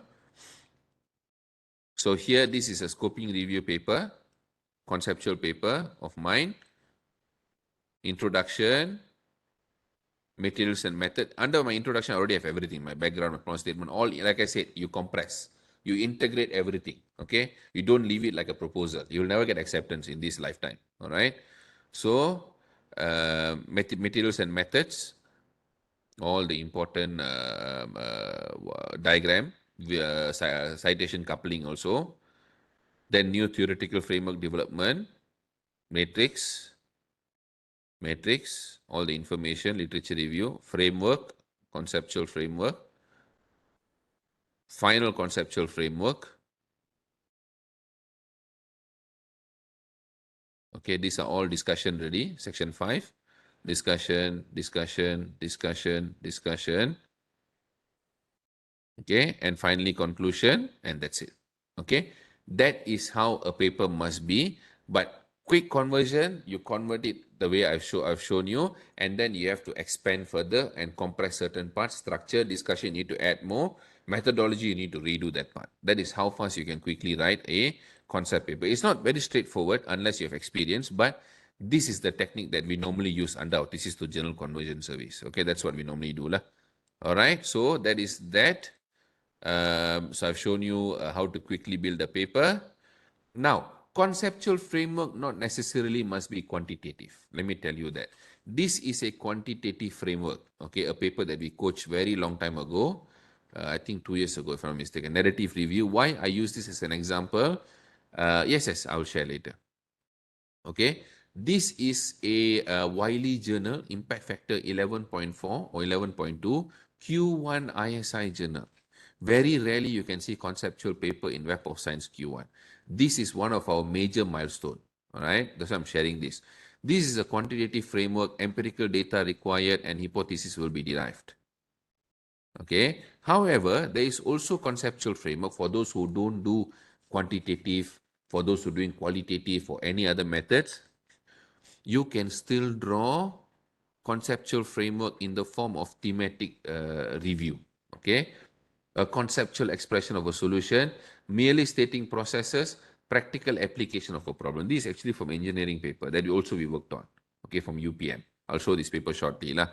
So here, this is a scoping review paper, conceptual paper of mine. Introduction, materials and method. Under my introduction, I already have everything, my background, my problem statement, all, like I said, you compress, you integrate everything, okay? You don't leave it like a proposal. You'll never get acceptance in this lifetime, all right? So, materials and methods, all the important diagram, citation coupling also. Then new theoretical framework development, matrix, all the information, literature review, framework, conceptual framework, final conceptual framework. Okay, these are all discussion ready. Section 5, discussion, discussion, discussion, discussion. Okay, and finally conclusion, and that's it. Okay, that is how a paper must be. But quick conversion, you convert it the way I've shown you, and then you have to expand further and compress certain parts. Structure, discussion, you need to add more. Methodology, you need to redo that part. That is how fast you can quickly write a concept paper. It's not very straightforward unless you have experience, but this is the technique that we normally use under our thesis to journal conversion service. Okay, that's what we normally do lah. All right, so that is that. So I've shown you how to quickly build a paper. Now, conceptual framework not necessarily must be quantitative. Let me tell you that. This is a quantitative framework, okay, a paper that we coached very long time ago. I think 2 years ago, if I'm not mistaken. Narrative review. Why I use this as an example? Yes, I will share later. Okay, this is a Wiley journal, Impact Factor 11.4 or 11.2, Q1 ISI journal. Very rarely you can see conceptual paper in Web of Science Q1. This is one of our major milestone. All right, that's why I'm sharing this. This is a quantitative framework, empirical data required, and hypothesis will be derived. Okay. However, there is also conceptual framework for those who don't do quantitative, for those who are doing qualitative or any other methods. You can still draw conceptual framework in the form of thematic review. Okay. A conceptual expression of a solution, merely stating processes, practical application of a problem. This is actually from engineering paper that also we worked on, okay, from UPM. I'll show this paper shortly. Lah.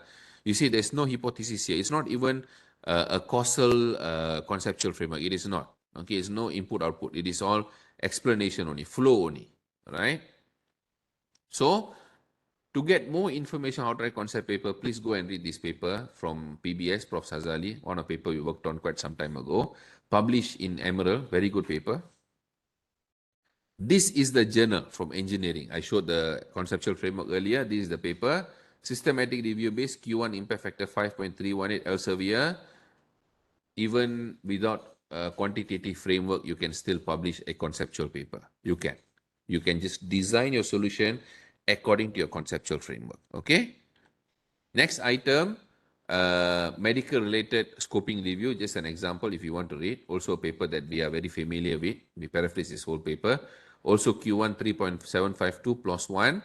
You see, there's no hypothesis here. It's not even a causal conceptual framework. It is not. Okay, it's no input-output. It is all explanation only, flow only. All right? So, to get more information how to write concept paper, please go and read this paper from PBS, Prof. Sazali, on a paper we worked on quite some time ago, published in Emerald, very good paper. This is the journal from engineering. I showed the conceptual framework earlier. This is the paper. Systematic review based Q1 impact factor 5.318 Elsevier. Even without a quantitative framework, you can still publish a conceptual paper. You can. You can just design your solution according to your conceptual framework. Okay? Next item, medical related scoping review, just an example if you want to read. Also a paper that we are very familiar with. We paraphrase this whole paper. Also Q1 3.752 plus 1.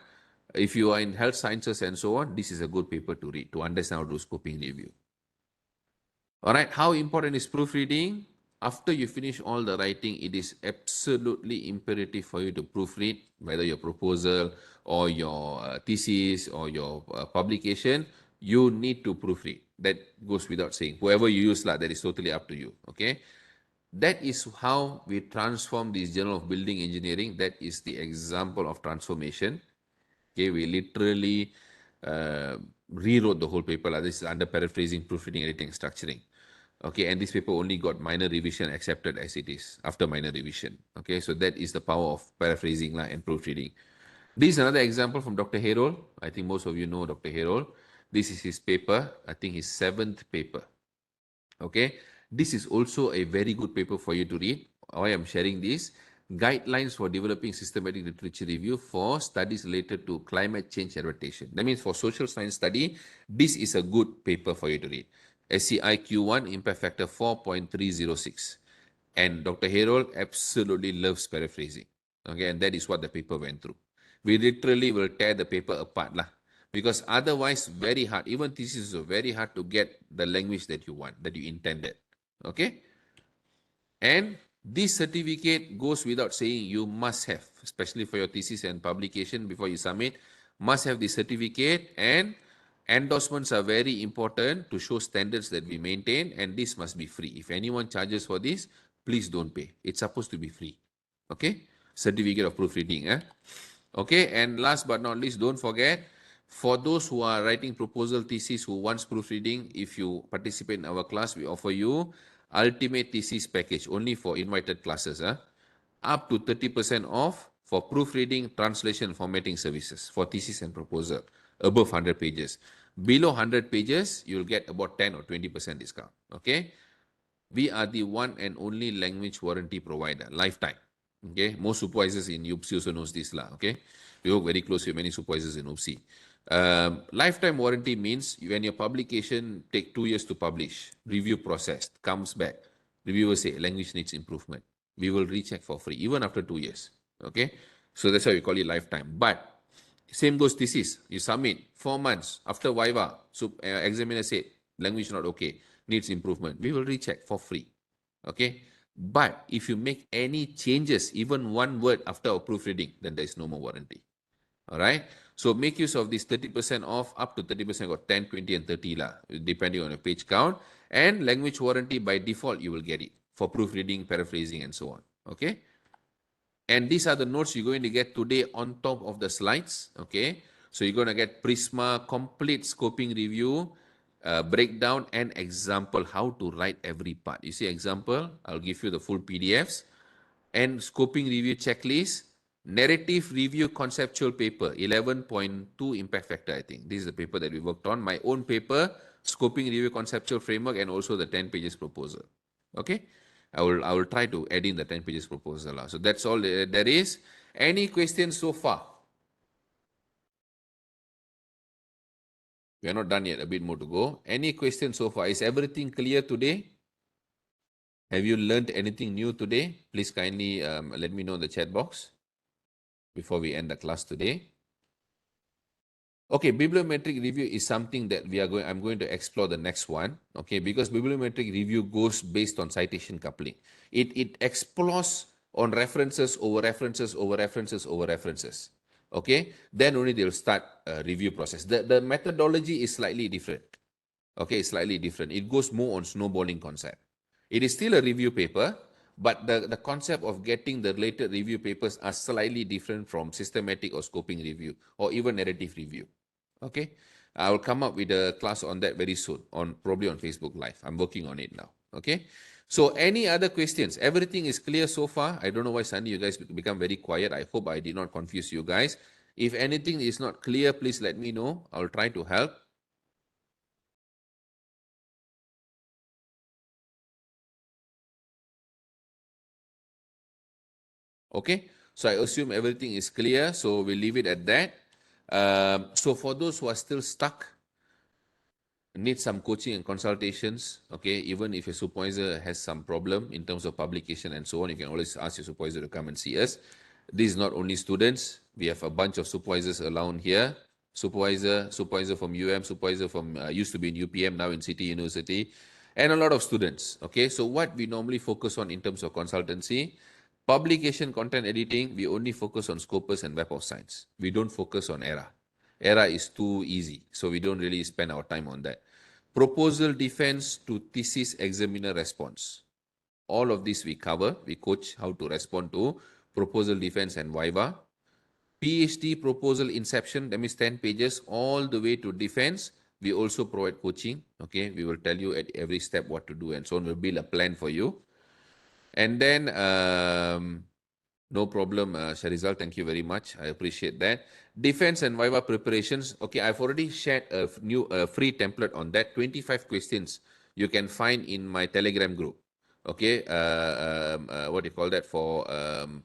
If you are in health sciences and so on, this is a good paper to read to understand how to do scoping review. All right, how important is proofreading? After you finish all the writing, it is absolutely imperative for you to proofread, whether your proposal or your thesis or your publication, you need to proofread. That goes without saying. Whoever you use, that is totally up to you. Okay. That is how we transform this Journal of Building Engineering. That is the example of transformation. Okay, we literally rewrote the whole paper. This is under paraphrasing, proofreading, editing, structuring. Okay, and this paper only got minor revision accepted as it is after minor revision. Okay, so that is the power of paraphrasing and proofreading. This is another example from Dr. Herold. I think most of you know Dr. Herold. This is his paper. I think his 7th paper. Okay, this is also a very good paper for you to read. Why I'm sharing this? Guidelines for developing systematic literature review for studies related to climate change adaptation. That means for social science study, this is a good paper for you to read. SCI Q1 impact factor 4.306. And Dr. Herold absolutely loves paraphrasing. Okay, and that is what the paper went through. We literally will tear the paper apart lah. Because otherwise, very hard. Even thesis is very hard to get the language that you want, that you intended. Okay? And this certificate goes without saying, you must have, especially for your thesis and publication before you submit, must have the certificate, and endorsements are very important to show standards that we maintain, and this must be free. If anyone charges for this, please don't pay. It's supposed to be free. Okay? Certificate of proofreading. Okay, and last but not least, don't forget, for those who are writing proposal thesis who wants proofreading, if you participate in our class, we offer you ultimate thesis package only for invited classes. Up to 30% off for proofreading, translation, formatting services for thesis and proposal above 100 pages. Below 100 pages, you'll get about 10 or 20% discount. Okay, we are the one and only language warranty provider, lifetime. Okay, most supervisors in UPSI also knows this lah. Okay, we work very closely with many supervisors in UPSI. Lifetime warranty means when your publication take 2 years to publish, review process comes back, reviewer say language needs improvement, we will recheck for free even after 2 years. Okay, so that's why we call it lifetime. But same goes thesis. You submit 4 months after Viva, so examiner say language not okay, needs improvement. We will recheck for free. Okay. But if you make any changes, even one word after a proofreading, then there is no more warranty. All right. So make use of this 30% off, up to 30%, got 10, 20, and 30 lah, depending on your page count. And language warranty by default, you will get it for proofreading, paraphrasing, and so on. Okay. And these are the notes you're going to get today on top of the slides. Okay. So you're going to get Prisma complete scoping review, breakdown, and example how to write every part. You see example, I'll give you the full PDFs, and scoping review checklist, narrative review conceptual paper, 11.2 impact factor, I think. This is the paper that we worked on. My own paper, scoping review conceptual framework, and also the 10 pages proposal. Okay, I will try to add in the 10 pages proposal. So that's all there is. Any questions so far? We are not done yet, a bit more to go. Any questions so far? Is everything clear today? Have you learned anything new today? Please kindly let me know in the chat box before we end the class today. Okay, bibliometric review is something that I'm going to explore the next one. Okay, because bibliometric review goes based on citation coupling. It explores on references over references over references over references. Okay, then only they'll start a review process. The methodology is slightly different. Okay, it's slightly different. It goes more on snowballing concept. It is still a review paper, but the concept of getting the related review papers are slightly different from systematic or scoping review or even narrative review. Okay, I will come up with a class on that very soon, probably on Facebook Live. I'm working on it now. Okay, so any other questions? Everything is clear so far. I don't know why suddenly you guys become very quiet. I hope I did not confuse you guys. If anything is not clear, please let me know. I'll try to help. Okay, so I assume everything is clear, so we'll leave it at that. So for those who are still stuck, need some coaching and consultations, okay, even if your supervisor has some problem in terms of publication and so on, you can always ask your supervisor to come and see us. This is not only students, we have a bunch of supervisors around here, supervisor from supervisor from used to be in UPM, now in City University, and a lot of students. Okay, so what we normally focus on in terms of consultancy, publication content editing, we only focus on Scopus and Web of Science. We don't focus on ERA. ERA is too easy, so we don't really spend our time on that. Proposal defense to thesis examiner response. All of this we cover. We coach how to respond to proposal defense and viva. PhD proposal inception, that means 10 pages, all the way to defense. We also provide coaching. Okay, we will tell you at every step what to do and so on. We'll build a plan for you. And then no problem, Sharizal. Thank you very much. I appreciate that. Defense and Viva preparations. Okay, I've already shared a new free template on that. 25 questions you can find in my Telegram group. Okay, what do you call that for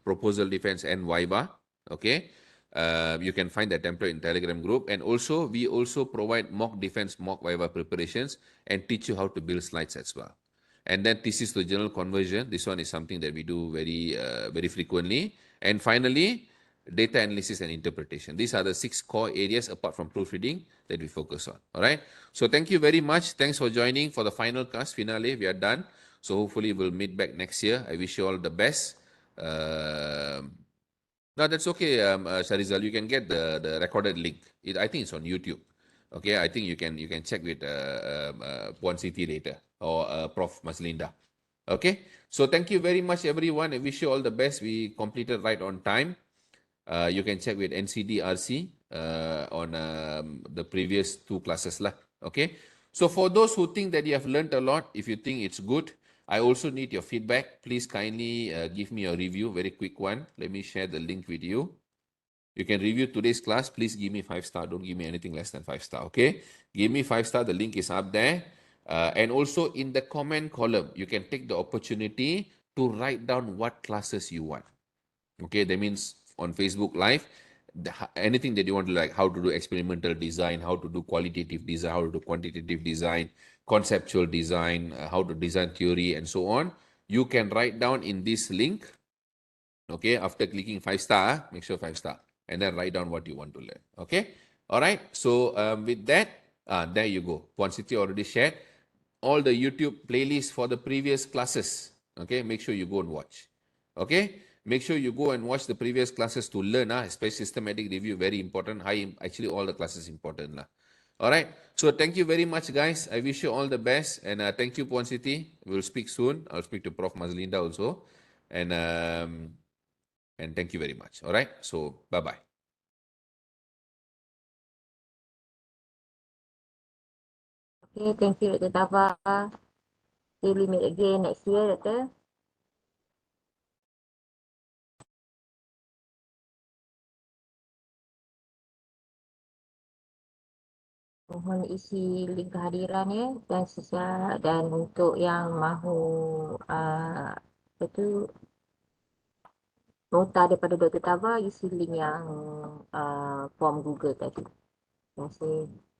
proposal defense and Viva? Okay, you can find that template in Telegram group. And also, we also provide mock defense, mock Viva preparations and teach you how to build slides as well. And then thesis to journal conversion. This one is something that we do very frequently. And finally, data analysis and interpretation. These are the 6 core areas apart from proofreading that we focus on. All right. So thank you very much. Thanks for joining for the final class finale. We are done. So hopefully we'll meet back next year. I wish you all the best. No, that's okay, Sharizal. You can get the recorded link. I think it's on YouTube. Okay, I think you can check with Puan Siti later or Prof Maslinda. Okay, so thank you very much, everyone. I wish you all the best. We completed right on time. You can check with NCDRC on the previous 2 classes lah. Okay, so for those who think that you have learned a lot, if you think it's good, I also need your feedback. Please kindly give me a review, very quick one. Let me share the link with you. You can review today's class. Please give me 5-star. Don't give me anything less than 5-star. Okay, give me 5-star. The link is up there. And also in the comment column, you can take the opportunity to write down what classes you want. Okay, that means on Facebook Live, anything that you want to, like how to do experimental design, how to do qualitative design, how to do quantitative design, conceptual design, how to design theory, and so on. You can write down in this link. Okay, after clicking 5-star, make sure 5-star, and then write down what you want to learn. Okay, all right. So with that, there you go. Puan Siti already shared all the YouTube playlists for the previous classes. Okay, make sure you go and watch. Okay, make sure you go and watch the previous classes to learn. Especially systematic review, very important. Actually, all the classes important. All right. So thank you very much, guys. I wish you all the best. And thank you, Puan Siti. We'll speak soon. I'll speak to Prof. Mazlinda also. And thank you very much. All right. So bye-bye. Okay, thank you, Dr. Tava. Till we meet again next year, Doctor. mohon isi link kehadiran ya, dan untuk yang mahu apa tu, nota daripada Dr. Taba, isi link yang form Google tadi. Terima kasih.